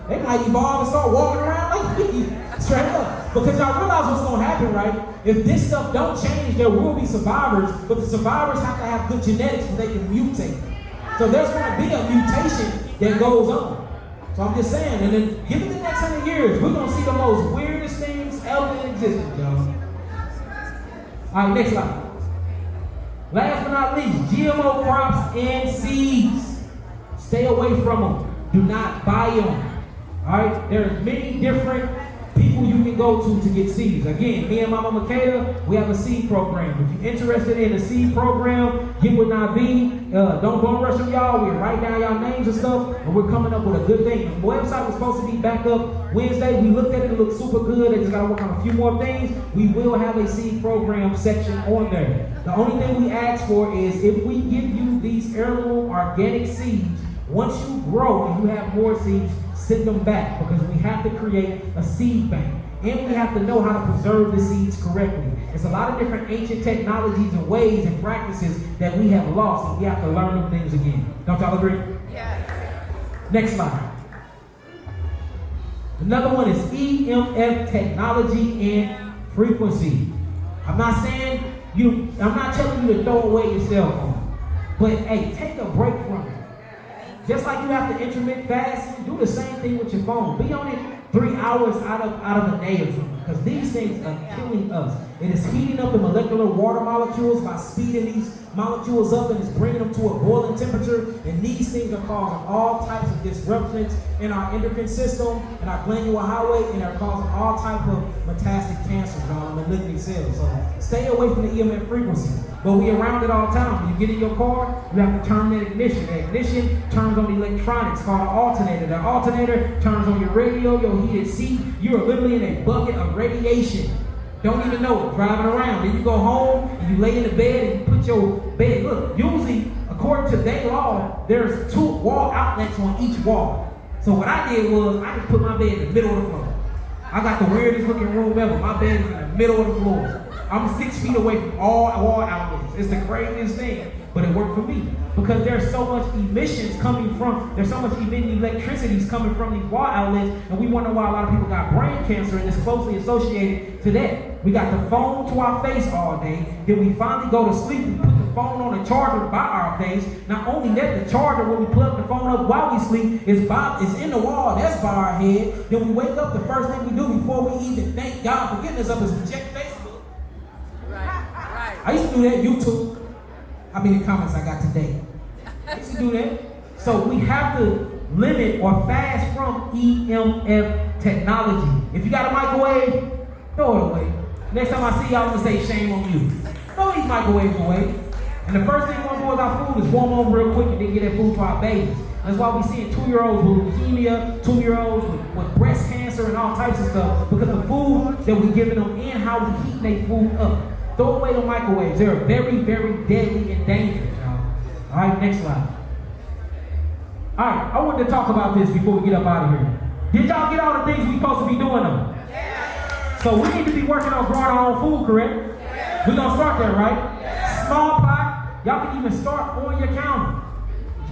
They might evolve and start walking around like we. Straight up. Because y'all realize what's going to happen, right? If this stuff don't change, there will be survivors, but the survivors have to have good genetics so they can mutate. So there's going to be a mutation that goes on. So I'm just saying, and then give it the next 100 years, we're going to see the most weirdest things ever in existence, y'all. All right, next slide. Last but not least, GMO crops and seeds. Stay away from them. Do not buy them. All right, there's many different people you can go to get seeds. Again, me and Mama Makeda, we have a seed program. If you're interested in a seed program, get with Navi. Don't bum rush them, y'all. We write down y'all names and stuff, and we're coming up with a good thing. The website was supposed to be back up Wednesday. We looked at it. It looked super good. They just got to work on a few more things. We will have a seed program section on there. The only thing we ask for is if we give you these heirloom organic seeds, once you grow and you have more seeds, send them back because we have to create a seed bank. And we have to know how to preserve the seeds correctly. There's a lot of different ancient technologies and ways and practices that we have lost, and we have to learn them things again. Don't y'all agree? Yes. Next slide. Another one is EMF technology and frequency. I'm not telling you to throw away your cell phone, but hey, take a break from it. Just like you have to intermittent fast, do the same thing with your phone. Be on it 3 hours out of a day or something, because these things are killing us. It is heating up the molecular water molecules by speeding these molecules up, and it's bringing them to a boiling temperature, and these things are causing all types of disruptions in our endocrine system and our glandular highway, and are causing all types of metastatic cancers in our malignant cells. So stay away from the EMF frequency. But we around it all the time. When you get in your car, you have to turn that ignition. The ignition turns on the electronics called an alternator. The alternator turns on your radio, your heated seat. You are literally in a bucket of radiation. Don't even know it, driving around. Then you go home and you lay in the bed and you put your bed. Look, usually, according to their law, there's 2 wall outlets on each wall. So what I did was, I just put my bed in the middle of the floor. I got the weirdest looking room ever. My bed is in the middle of the floor. I'm 6 feet away from all wall outlets. It's the craziest thing, but it worked for me. Because there's so much emissions coming from, there's so much emitting electricities coming from these wall outlets, and we wonder why a lot of people got brain cancer, and it's closely associated to that. We got the phone to our face all day, then we finally go to sleep and put the phone on the charger by our face. Not only that, the charger, when we plug the phone up while we sleep, is in the wall, that's by our head. Then we wake up, the first thing we do before we even thank God for getting us up is to check Facebook. Right. I used to do that. YouTube. How many comments I got today? I used to do that. So we have to limit or fast from EMF technology. If you got a microwave, throw it away. Next time I see y'all, I'm going to say shame on you. Throw these microwaves away. And the first thing we want to do with our food is warm them real quick and then get that food to our babies. That's why we see 2-year-olds with leukemia, 2-year-olds with breast cancer and all types of stuff, because the food that we're giving them and how we heat their food up. Throw away the microwaves. They're very, very deadly and dangerous, y'all. All right, next slide. All right, I wanted to talk about this before we get up out of here. Did y'all get all the things we're supposed to be doing though? Yeah. So we need to be working on growing our own food, correct? Yeah. We're going to start there, right? Yeah. Small pot. Y'all can even start on your counter.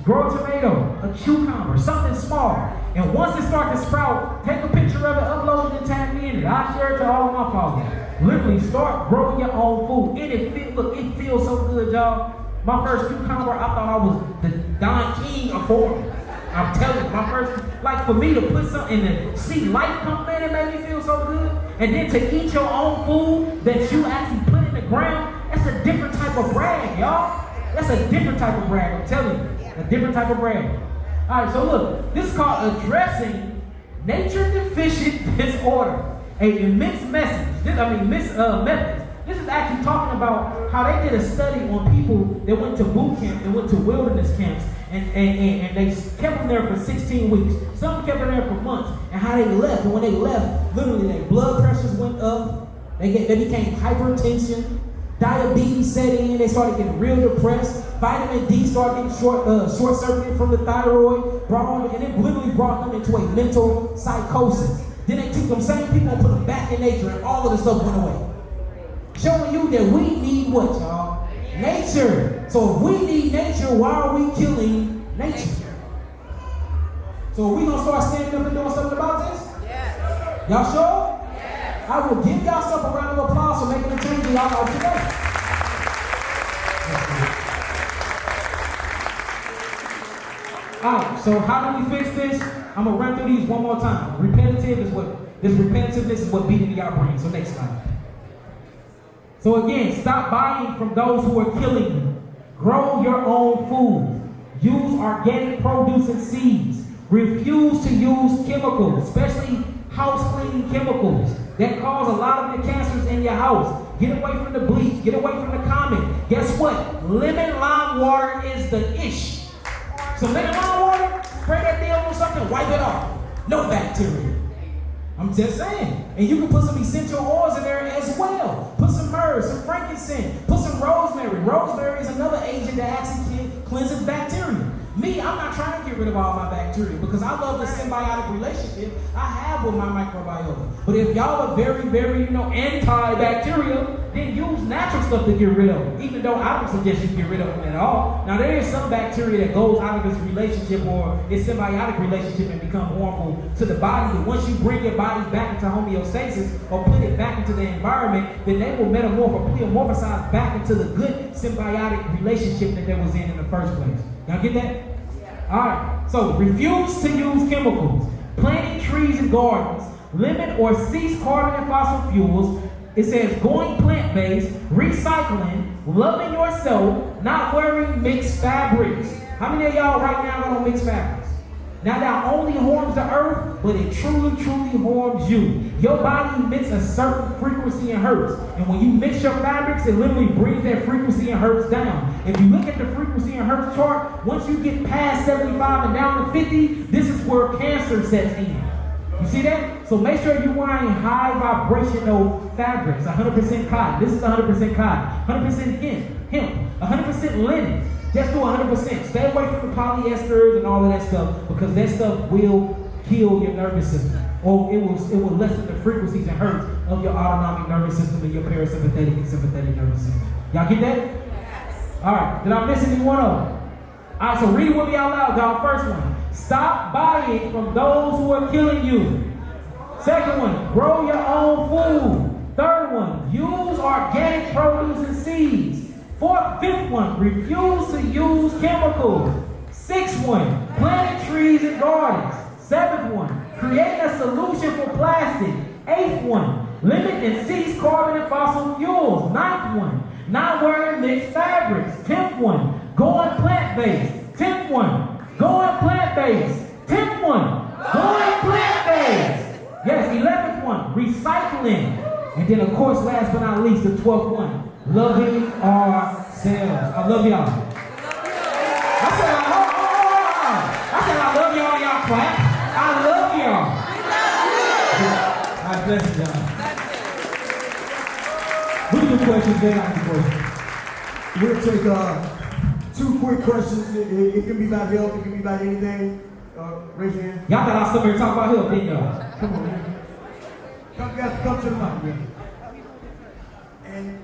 Grow a tomato, a cucumber, something small. And once it starts to sprout, take a picture of it, upload it, and tag me in it. I'll share it to all of my followers. Literally start growing your own food. And it feels so good, y'all. My first cucumber, I thought I was the Don King of farming. I'm telling you, my first, like for me to put something in to see life come in, it made me feel so good. And then to eat your own food that you actually put in the ground, that's a different type of brag, y'all. That's a different type of brag, I'm telling you. A different type of brag. All right, so look, this is called addressing nature deficient disorder. A immense message. Methods. This is actually talking about how they did a study on people that went to boot camp and went to wilderness camps, and they kept them there for 16 weeks. Some kept them there for months, and how they left. And when they left, literally their blood pressures went up. They became hypertension. Diabetes set in. They started getting real depressed. Vitamin D started getting short-circuited from the thyroid. And it literally brought them into a mental psychosis. Then they took them same people and put them back in nature, and all of the stuff went away. Showing you that we need what, y'all? Nature. So if we need nature, why are we killing nature? So are we going to start standing up and doing something about this? Yes. Y'all sure? Yes. I will give y'all some a round of applause for making the change in y'all life today. Alright, so how do we fix this? I'm going to run through these one more time. Repetitiveness is what beating in our brain. So next slide. So again, stop buying from those who are killing you. Grow your own food. Use organic produce and seeds. Refuse to use chemicals, especially house cleaning chemicals that cause a lot of the cancers in your house. Get away from the bleach. Get away from the common. Guess what? Lemon lime water is the ish. So lemon lime water, spray that deal on something, wipe it off. No bacteria. I'm just saying. And you can put some essential oils in there as well. Put some myrrh, some frankincense, put some rosemary. Rosemary is another agent that actually cleanses bacteria. Me, I'm not trying to get rid of all my bacteria because I love the symbiotic relationship I have with my microbiota. But if y'all are very, very, anti-bacterial, then use natural stuff to get rid of them. Even though I don't suggest you get rid of them at all. Now, there is some bacteria that goes out of its relationship or its symbiotic relationship and become harmful to the body. But once you bring your body back into homeostasis or put it back into the environment, then they will metamorphosize back into the good symbiotic relationship that they was in the first place. Y'all get that? Yeah. All right. So refuse to use chemicals. Planting trees and gardens. Limit or cease carbon and fossil fuels. It says going plant-based, recycling, loving yourself, not wearing mixed fabrics. How many of y'all right now don't mix fabrics? Now that only harms the earth, but it truly, truly harms you. Your body emits a certain frequency and hertz. And when you mix your fabrics, it literally brings that frequency and hertz down. If you look at the frequency and hertz chart, once you get past 75 and down to 50, this is where cancer sets in. You see that? So make sure you're wearing high vibrational fabrics, 100% cotton. This is 100% cotton. 100% hemp, 100% linen. Just do 100%. Stay away from the polyesters and all of that stuff because that stuff will kill your nervous system. Or it will lessen the frequencies and hertz of your autonomic nervous system and your parasympathetic and sympathetic nervous system. Y'all get that? Yes. All right. Did I miss any one of them? All right, so read it with me out loud, y'all. First one. Stop buying from those who are killing you. Second one. Grow your own food. Third one. Use organic produce and seeds. Fifth one, refuse to use chemicals. Sixth one, planting trees and gardens. Seventh one, create a solution for plastic. Eighth one, limit and cease carbon and fossil fuels. Ninth one, not wearing mixed fabrics. 10th one, going plant-based. 10th one, going plant-based. 10th one, going plant-based. Yes, 11th one, recycling. And then of course, last but not least, the 12th one, loving ourselves. I love y'all. I said I love y'all. Y'all clap. I love y'all. I bless y'all. We can do questions. Then I can do questions. We'll take 2 quick questions. It can be about health. It can be about anything. Raise your hand. Y'all thought I was still here talking about health, didn't y'all? Come on, man. Come to the mic, man. And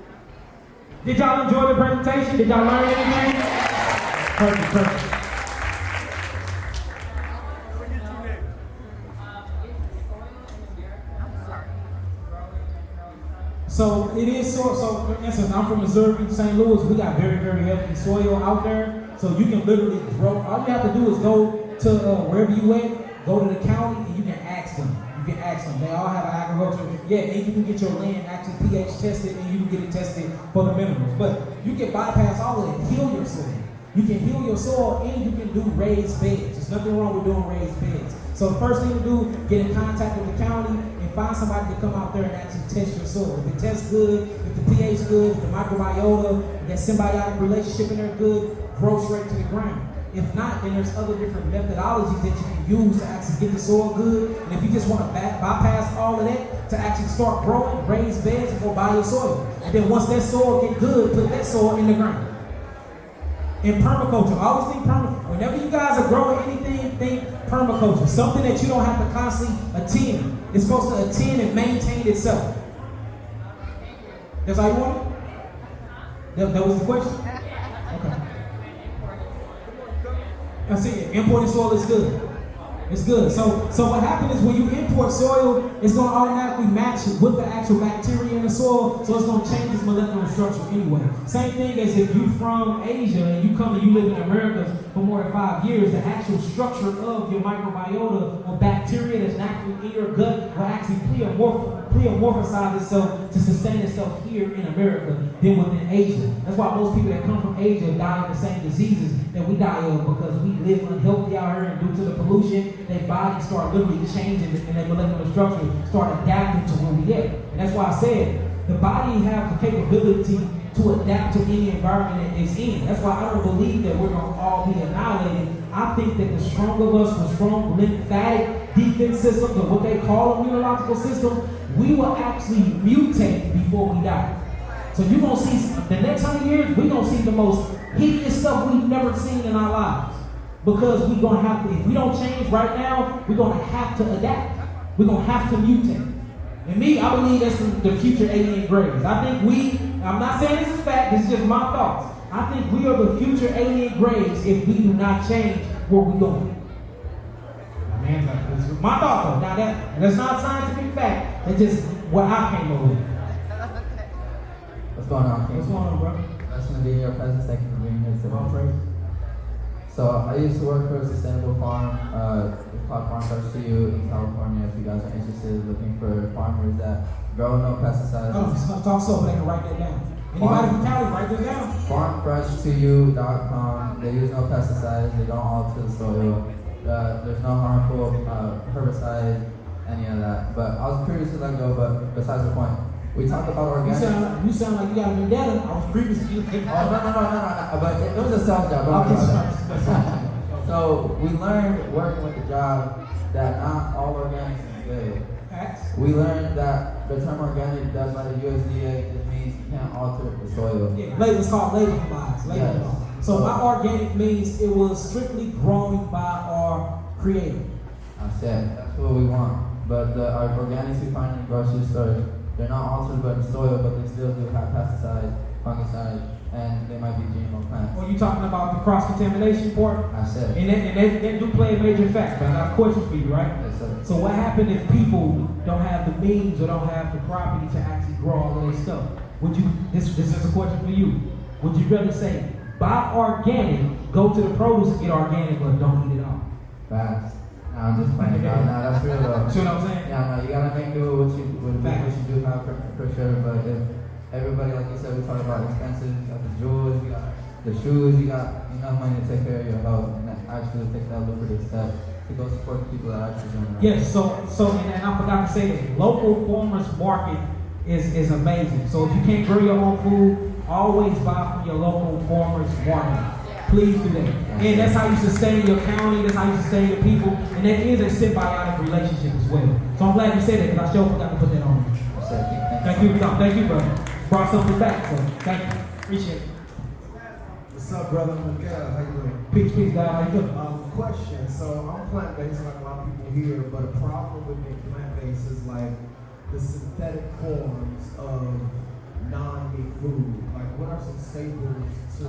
did y'all enjoy the presentation? Did y'all learn anything? Perfect. So it is so for instance, I'm from Missouri, St. Louis. We got very, very healthy soil out there. So you can literally grow. All you have to do is go to wherever you at, go to the county, and you can ask them. You can ask them. They all have agriculture. Yeah, and you can get your land actually pH tested, and you can get it tested for the minerals. But you can bypass all of it, heal your soil. You can heal your soil, and you can do raised beds. There's nothing wrong with doing raised beds. So the first thing to do, get in contact with the county and find somebody to come out there and actually test your soil. If it tests good, if the pH is good, if the microbiota, if that symbiotic relationship in there good, grow straight to the ground. If not, then there's other different methodologies that you can use to actually get the soil good. And if you just want to bypass all of that to actually start growing, raise beds and go buy your soil. And then once that soil get good, put that soil in the ground. In permaculture, I always think permaculture. Whenever you guys are growing anything, think permaculture. Something that you don't have to constantly attend. It's supposed to attend and maintain itself. That's all you want? That was the question? Okay. I see, imported soil is good. It's good. So what happens is when you import soil, it's going to automatically match with the actual bacteria in the soil, so it's going to change its molecular structure anyway. Same thing as if you're from Asia and you live in America for more than 5 years, the actual structure of your microbiota or bacteria that's naturally in your gut will actually pleomorphosize itself to sustain itself here in America than within Asia. That's why most people that come from Asia die of the same diseases that we die of, because we live unhealthy out here, and due to the pollution, their bodies start literally changing and their molecular structure start adapting to where we at. And that's why I said the body has the capability to adapt to any environment it is in. That's why I don't believe that we're going to all be annihilated. I think that the strong of us with strong lymphatic defense systems, or what they call immunological systems, we will actually mutate before we die. So you're going to see, the next 100 years, we're going to see the most hideous stuff we've never seen in our lives. Because we're gonna have to, if we don't change right now, we're gonna have to adapt. We're gonna have to mutate. And me, I believe that's the future alien race. I think I'm not saying this is fact, this is just my thoughts. I think we are the future alien race if we do not change where we're going. Man, that's my thought though. Now that's not scientific fact. That's just what I came up with. What's going on, King? What's going on, bro? That's going to be in your presence. Thank you for being here today. All praise. So I used to work for a sustainable farm. It's called Farm Fresh to You in California. If you guys are interested, looking for farmers that grow no pesticides. Oh, so talk slow, they can write that down. Anybody from Cali, write that down. Farmfresh2you.com. They use no pesticides. They don't alter the soil. There's no harmful herbicide, any of that. But I was previously let go. But besides the point, we talk about organic. You sound like you got a new data. I was previously. No. But it was a sales job. So we learned working with the job that not all organics is good. We learned that the term organic does by the USDA just means you can't alter the soil. Yeah, it's called labelized. Yes. So by organic means it was strictly grown by our creator. I said that's what we want. But our organics we find in the grocery store, they're not altered by the soil, but they still do have pesticides, fungicides, and they might be GMO plants. Well, you talking about the cross-contamination part? I said. And they do play a major factor. I got a question for you, right? Yes, sir. So what happened if people don't have the means or don't have the property to actually grow all of their stuff? Would you, this is a question for you. Would you rather say, buy organic, go to the produce and get organic, but don't eat it all? Fast. No, I'm just playing. No, that's real though. See what I'm saying? Yeah, no, you gotta make do with what you do have for sure. But if everybody, like you said, we talk about expenses, you got the jewels, you got the shoes, you got enough money to take care of your health and actually take that lucrative step to go support the people that are actually doing that. Yes, and I forgot to say this, local farmers market is amazing. So if you can't grow your own food, always buy from your local farmers market. Please do that. And that's how you sustain your county, that's how you sustain your people, and that is a symbiotic relationship as well. So I'm glad you said that because I sure forgot to put that on. Thank you, brother. Brought something back, so thank you. Appreciate it. What's up, brother? Miguel, how you doing? Peace, God. How you doing? Question. So I'm plant-based like a lot of people here, but a problem with being plant-based is like the synthetic forms of non-meat food. Like, what are some staples to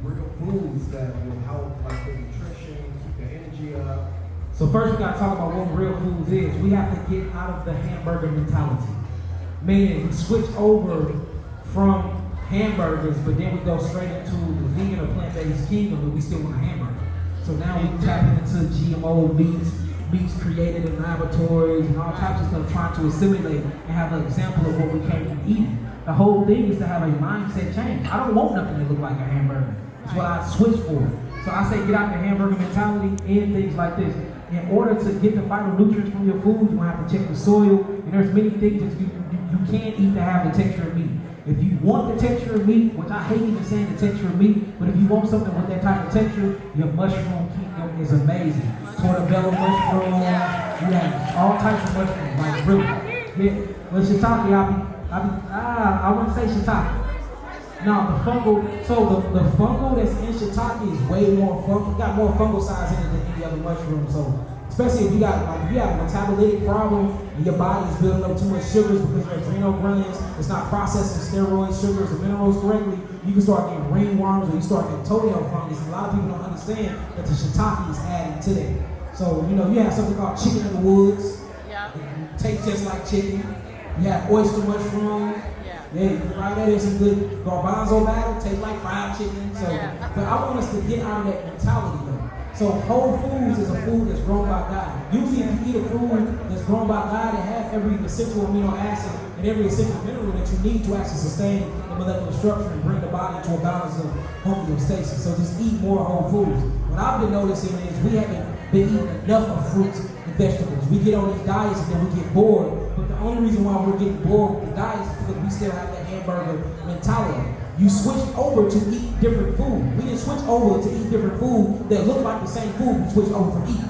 real foods that will help, like the nutrition, keep the energy up? So first we gotta talk about what real foods is. We have to get out of the hamburger mentality. Meaning we switch over from hamburgers, but then we go straight into the vegan or plant-based kingdom, but we still want a hamburger. So now we tap into GMO meats created in laboratories and all types of stuff, trying to assimilate and have an example of what we came from eating. The whole thing is to have a mindset change. I don't want nothing that look like a hamburger. It's what I switch for. So I say get out the hamburger mentality and things like this. In order to get the vital nutrients from your food, you have to check the soil. And there's many things that you can't eat to have the texture of meat. If you want the texture of meat, which I hate even saying the texture of meat, but if you want something with that type of texture, your mushroom kingdom is amazing. Portobello mushroom, you have all types of mushrooms, like really. Yeah, but shiitake, I wouldn't say shiitake. Now the fungal, so the fungal that's in shiitake is way more fungal. Got more fungal size in it than any other mushroom. So especially if you got a metabolic problem and your body is building up too much sugars because your adrenal glands, it's not processing steroids, sugars, and minerals correctly, you can start getting ringworms or you start getting toenail fungus. And a lot of people don't understand that the shiitake is adding to that. So you have something called chicken in the woods. Yeah. It tastes just like chicken. You have oyster mushroom. Yeah, right there is some good garbanzo batter, tastes like fried chicken. So, but I want us to get out of that mentality though. So whole foods is a food that's grown by God. Usually if you eat a food that's grown by God, it has every essential amino acid and every essential mineral that you need to actually sustain the molecular structure and bring the body to a balance of homeostasis. So just eat more whole foods. What I've been noticing is we haven't been eating enough of fruits and vegetables. We get on these diets and then we get bored. But the only reason why we're getting bored with the diets is because we still have that hamburger mentality. You switch over to eat different food. We didn't switch over to eat different food that look like the same food we switched over from eating.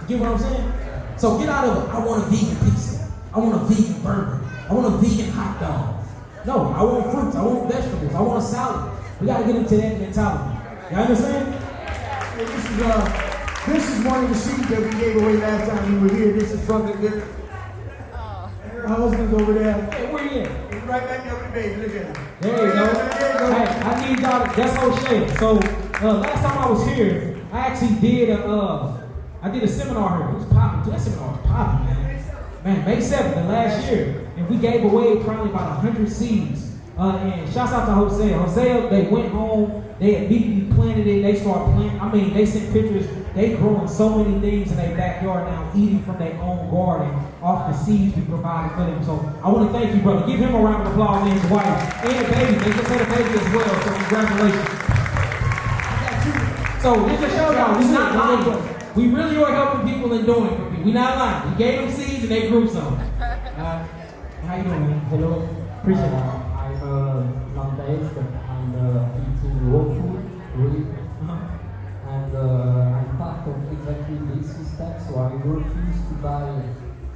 You get what I'm saying? So get out of it. I want a vegan pizza. I want a vegan burger. I want a vegan hot dog. No, I want fruits. I want vegetables. I want a salad. We got to get into that mentality. You understand? This is one of the seeds that we gave away last time we were here. This is from the good. And her husband's over there. Hey, where you at? He's right back there with the baby. Look at him. There you go. Hey, I need y'all. That's O'Shea. So last time I was here, I actually did a seminar here. It was popping. That seminar was popping, man. Man, May 7th, the last year, and we gave away probably about 100 seeds. And shouts out to Hosea. Hosea, they went home, they immediately planted it, they started planting. I mean, they sent pictures. They growing so many things in their backyard now, eating from their own garden off the seeds we provided for them. So I want to thank you, brother. Give him a round of applause and his wife and the baby. They just had a baby as well, so congratulations. So this is show y'all, we're not lying. We really are helping people and doing it for people. We're not lying. We gave them seeds and they grew some. How you doing, man? Hello. Appreciate it. I'm plant-based and eating raw food, really. And I'm part of exactly this system, so I refuse to buy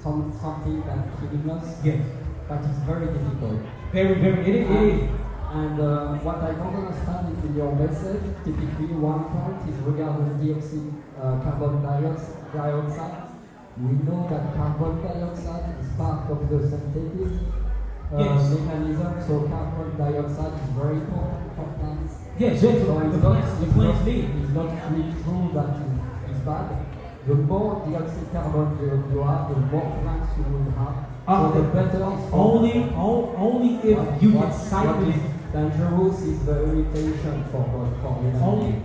something that's killing us. Yes. But it's very difficult. Very, it is. And what I don't understand in your message, typically one point is regarding carbon dioxide. We know that carbon dioxide is part of the synthetic mechanism, so carbon dioxide is very important for plants. Yes, So the plants need. it's not really true that it's bad. The more deoxycarbon you have, the more plants you will have. So the better it's for Only if you get cycling. Dangerous is the irritation for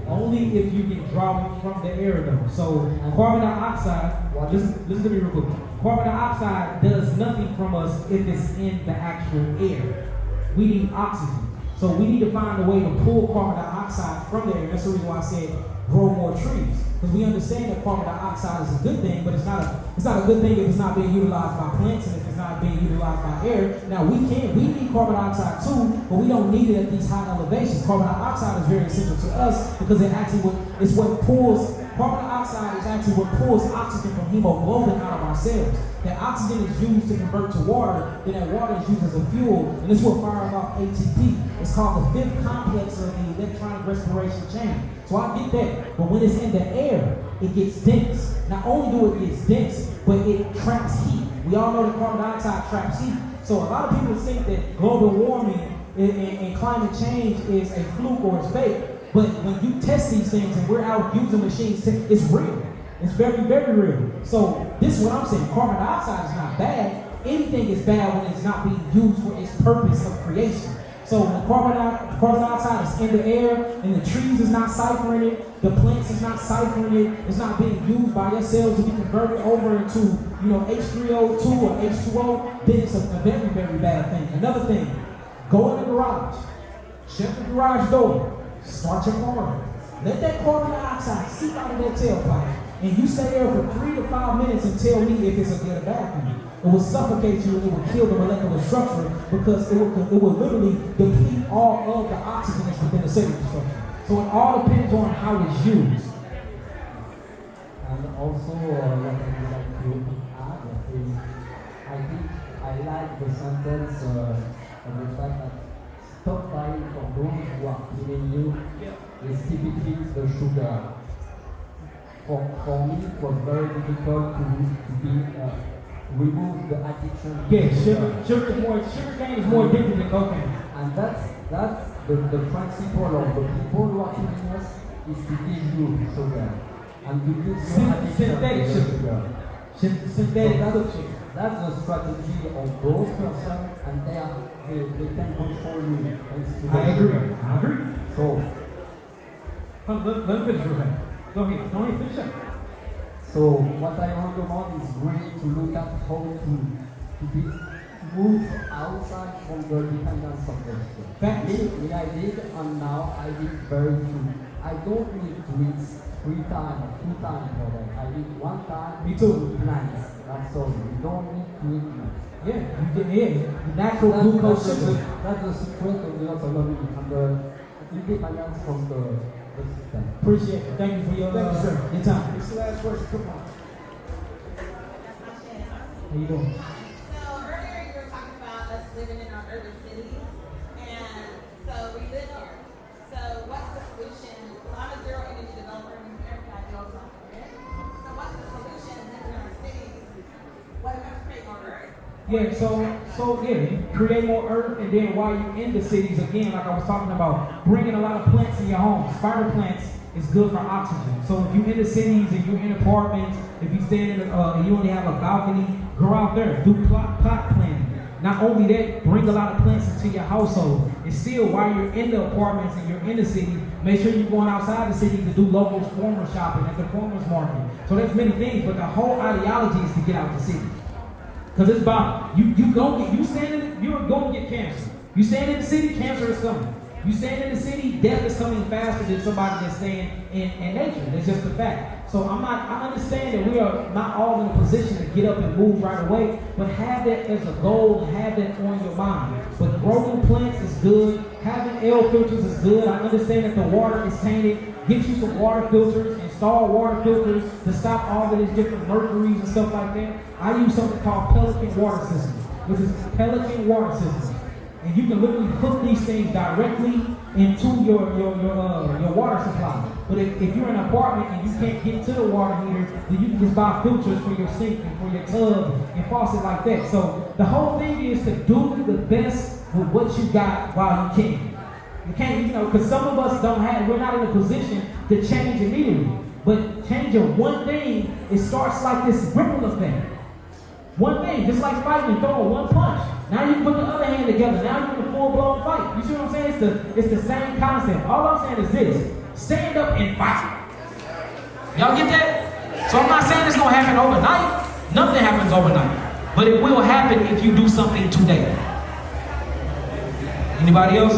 Only if you get drawing from the air though. So carbon dioxide, listen to me real quick. Carbon dioxide does nothing from us if it's in the actual air. We need oxygen. So we need to find a way to pull carbon dioxide from the air. That's the reason why I said grow more trees. Because we understand that carbon dioxide is a good thing, but it's not a good thing if it's not being utilized by plants and if it's not being utilized by air. Now we need carbon dioxide too, but we don't need it at these high elevations. Carbon dioxide is very essential to us because carbon dioxide is actually what pulls oxygen from hemoglobin out of our cells. That oxygen is used to convert to water, then that water is used as a fuel, and this is what fires off ATP. It's called the fifth complex of the electronic respiration chain. So I get that, but when it's in the air, it gets dense. Not only do it get dense, but it traps heat. We all know that carbon dioxide traps heat. So a lot of people think that global warming and climate change is a fluke or it's fake. But when you test these things and we're out using machines, it's real. It's very, very real. So this is what I'm saying. Carbon dioxide is not bad. Anything is bad when it's not being used for its purpose of creation. So when carbon dioxide is in the air and the trees is not ciphering it, the plants is not ciphering it, it's not being used by your cells to be converted over into H3O2 or H2O, then it's a very, very bad thing. Another thing, go in the garage, shut the garage door, start your car. Let that carbon dioxide seep out of that tailpipe, and you stay there for 3 to 5 minutes and tell me if it's a good or bad thing. It will suffocate you and it will kill the molecular structure because it will literally deplete all of the oxygen that's within the cellular structure. So it all depends on how it's used. And also, what I would like to add is, I like the sentence of the fact that stop buying for those who are killing you is typically the sugar. For me, it was very difficult to remove the addiction. Sugar cane is more addictive than cocaine. And that's the principle of the people who are killing us is to give you sugar. And to give you synthetic sugar. Synthetic sugar. That's the strategy of those persons, and they can control you. I agree. So, let me finish real fast. Go ahead, finish up. So what I recommend is really to look at how to be moved outside from the dependence of the sugar. Me, I did, and now I did very few. I don't need to eat 3 times, 2 times per day. I eat 1 time. Me too. Plants. That's all. You don't need to eat much. Yeah, you get in natural glucose sugar. That's the secret of the autonomy and the independence from the system. Appreciate it. Thank you for your time. This is the last question. Come on. How you doing? So earlier you were talking about us living in our urban cities, and so we live here. So what's the solution? So I'm a zero energy developer in this Yeah, so yeah, you create more earth, and then while you're in the cities, again, like I was talking about, bringing a lot of plants in your home. Spider plants is good for oxygen. So if you're in the cities and you're in apartments, if you stand in and you only have a balcony, go out there, do pot planting. Not only that, bring a lot of plants into your household. And still, while you're in the apartments and you're in the city, make sure you're going outside the city to do local farmer shopping at the farmer's market. So there's many things, but the whole ideology is to get out the city. Because it's about, you're going to get cancer. You stand in the city, cancer is coming. You stand in the city, death is coming faster than somebody that's staying in nature. That's just a fact. So I understand that we are not all in a position to get up and move right away, but have that as a goal and have that on your mind. But growing plants is good. Having air filters is good. I understand that the water is tainted. Get you some water filters, install water filters to stop all of these different mercuries and stuff like that. I use something called Pelican water system, which is Pelican water system. And you can literally hook these things directly into your water supply. But if you're in an apartment and you can't get to the water heater, then you can just buy filters for your sink and for your tub and faucet like that. So the whole thing is to do the best with what you got while you can. You can't, because some of us we're not in a position to change immediately. But changing one thing, it starts like this ripple effect. One thing, just like fighting and throwing one punch. Now you can put the other hand together. Now you're in a full-blown fight. You see what I'm saying? It's the same concept. All I'm saying is this. Stand up and fight. Y'all get that? So I'm not saying it's going to happen overnight. Nothing happens overnight. But it will happen if you do something today. Anybody else?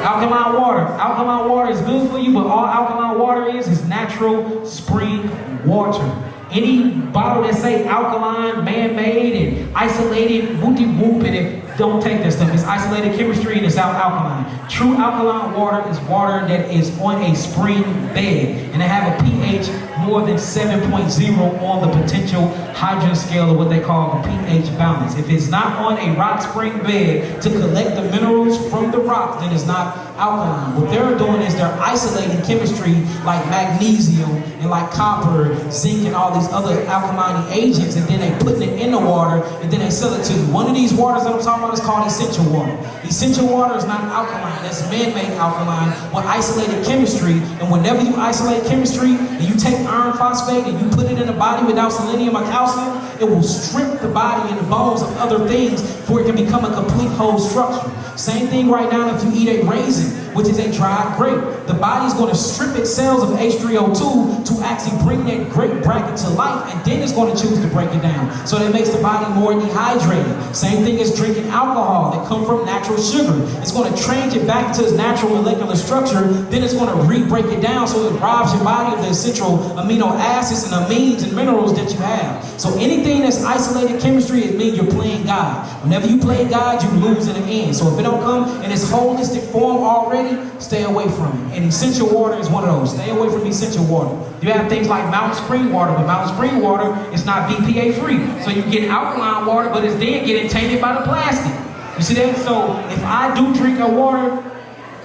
Alkaline water. Alkaline water is good for you, but all alkaline water is natural spring water. Any bottle that say alkaline, man-made, and isolated, whoop-de-whoop, and it don't take that stuff. It's isolated chemistry and it's alkaline. True alkaline water is water that is on a spring bed, and they have a pH more than 7.0 on the potential hydrogen scale of what they call the pH balance. If it's not on a rock spring bed to collect the minerals from the rock, then it's not alkaline. What they're doing is they're isolating chemistry like magnesium and like copper, zinc, and all these other alkaline agents, and then they putting it in the water, and then they sell it to you. One of these waters that I'm talking about is called essential water. Essential water is not alkaline, that's man-made alkaline with isolated chemistry, and whenever you isolate chemistry and you take iron phosphate and you put it in the body without selenium or calcium, it will strip the body and the bones of other things before it can become a complete whole structure. Same thing right now if you eat a raisin, which is a dried grape. The body's going to strip its cells of H3O2 to actually bring that grape bracket to life, and then it's going to choose to break it down. So that makes the body more dehydrated. Same thing as drinking alcohol that come from natural sugar. It's going to change it back to its natural molecular structure, then it's going to re-break it down so it robs your body of the essential amino acids and amines and minerals that you have. So anything that's isolated chemistry, it means you're playing God. Whenever you play God, you lose in the end. So if it don't come in its holistic form already, stay away from it. And essential water is one of those. Stay away from essential water. You have things like mountain spring water, but mountain spring water is not BPA free. So you get alkaline water, but it's then getting tainted by the plastic. You see that? So if I do drink a water,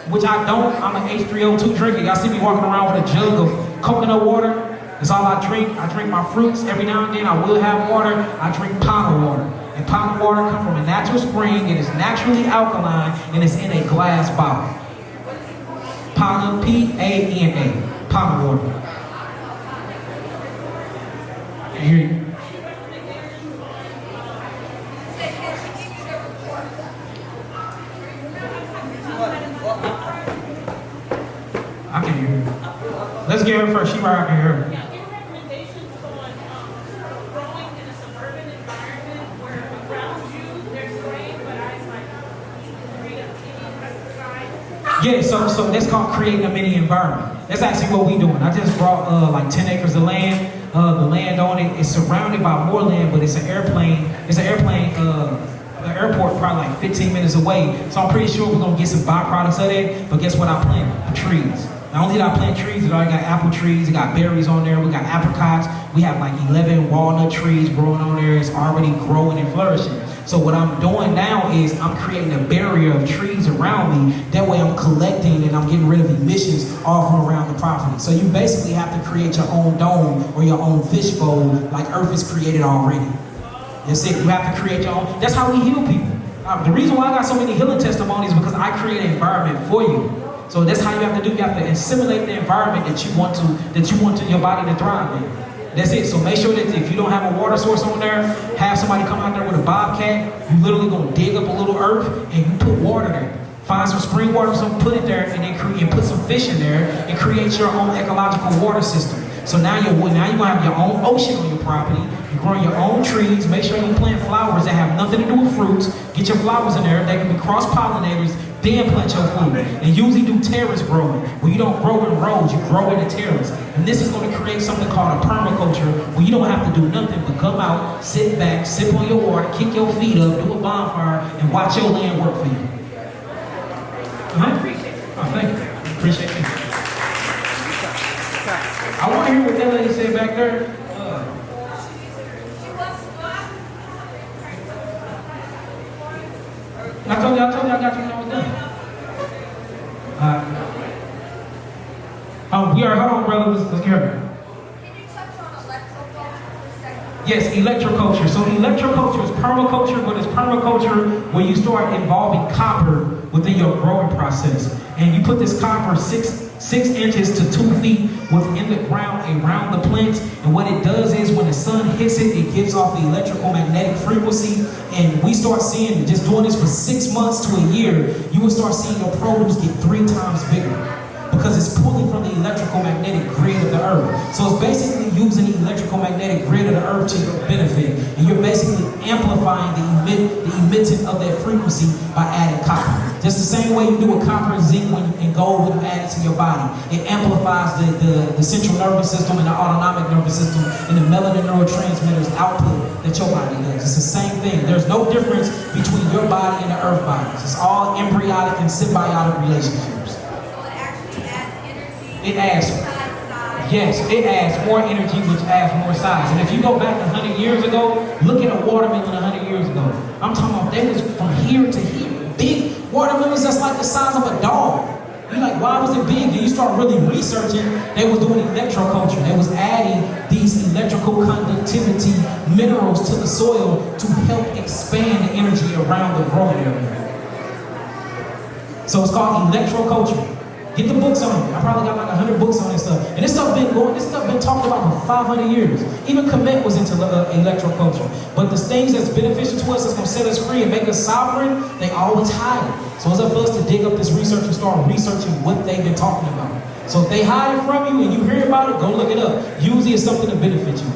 which I don't, I'm an H3O2 drinker. Y'all see me walking around with a jug of coconut water. That's all I drink. I drink my fruits every now and then. I will have water. I drink pond water. And pond water comes from a natural spring. It is naturally alkaline, and it's in a glass bottle. Pana, P-A-N-A, Pana water. I hear you. I can hear her. Let's get her first. She right, I can hear her. Yeah, any recommendations on growing in a suburban environment where around you there's rain, but I like free of any pesticide? Yeah, so that's called creating a mini environment. That's actually what we're doing. I just brought like 10 acres of land. The land on it is surrounded by more land, but it's an airplane. The airport probably like 15 minutes away. So I'm pretty sure we're gonna get some byproducts of that. But guess what I plant? The trees. Not only did I plant trees, it already got apple trees, it got berries on there, we got apricots, we have like 11 walnut trees growing on there. It's already growing and flourishing. So what I'm doing now is I'm creating a barrier of trees around me. That way I'm collecting and I'm getting rid of emissions all from around the property. So you basically have to create your own dome or your own fishbowl like Earth is created already. That's it. You have to create your own. That's how we heal people. The reason why I got so many healing testimonies is because I create an environment for you. So that's how you have to do. You have to assimilate the environment that you want your body to thrive in. That's it. So make sure that if you don't have a water source on there, have somebody come out there with a bobcat. You literally gonna dig up a little earth and you put water there. Find some spring water, put it there, and then put some fish in there and create your own ecological water system. So now you're gonna have your own ocean on your property. You're growing your own trees. Make sure you plant flowers that have nothing to do with fruits. Get your flowers in there. They can be cross-pollinators. Then plant your food. And usually do terrace growing, where you don't grow in rows, you grow in a terrace. And this is going to create something called a permaculture, where you don't have to do nothing but come out, sit back, sip on your water, kick your feet up, do a bonfire, and watch your land work for you. I appreciate it. Oh, thank you. Appreciate it. I want to hear what that lady said back there. I told you I got you when I was done. Hold on, brother. Let's hear it. Can you touch on electroculture for a second? Yes, electroculture. So electroculture is permaculture, but it's permaculture where you start involving copper within your growing process. And you put this copper 6 inches to 2 feet within the ground around the plants. And what it does is when the sun hits it, it gives off the electrical magnetic frequency. And we start seeing, just doing this for 6 months to a year, you will start seeing your produce get 3 times bigger. Because it's pulling from the electrical magnetic grid of the earth. So it's basically using the electrical magnetic grid of the earth to your benefit. And you're basically amplifying the emitting of that frequency by adding copper. Just the same way you do with copper and zinc and gold when you add it to your body. It amplifies the central nervous system and the autonomic nervous system and the melanin neurotransmitters output that your body does. It's the same thing. There's no difference between your body and the earth bodies. It's all embryonic and symbiotic relationships. It adds, yes, it adds more energy, which adds more size. And if you go back 100 years ago, look at a watermelon 100 years ago. I'm talking about they was from here to here. Big watermelons that's like the size of a dog. You're like, why was it big? And you start really researching, they was doing electroculture. They was adding these electrical conductivity minerals to the soil to help expand the energy around the growing area. So it's called electroculture. Get the books on it. I probably got like 100 books on this stuff. And this stuff been talked about for 500 years. Even Kemet was into electroculture. But the things that's beneficial to us, that's going to set us free and make us sovereign, they always hide it. So it's up for us to dig up this research and start researching what they've been talking about. So if they hide it from you and you hear about it, go look it up. Usually it's something to benefit you.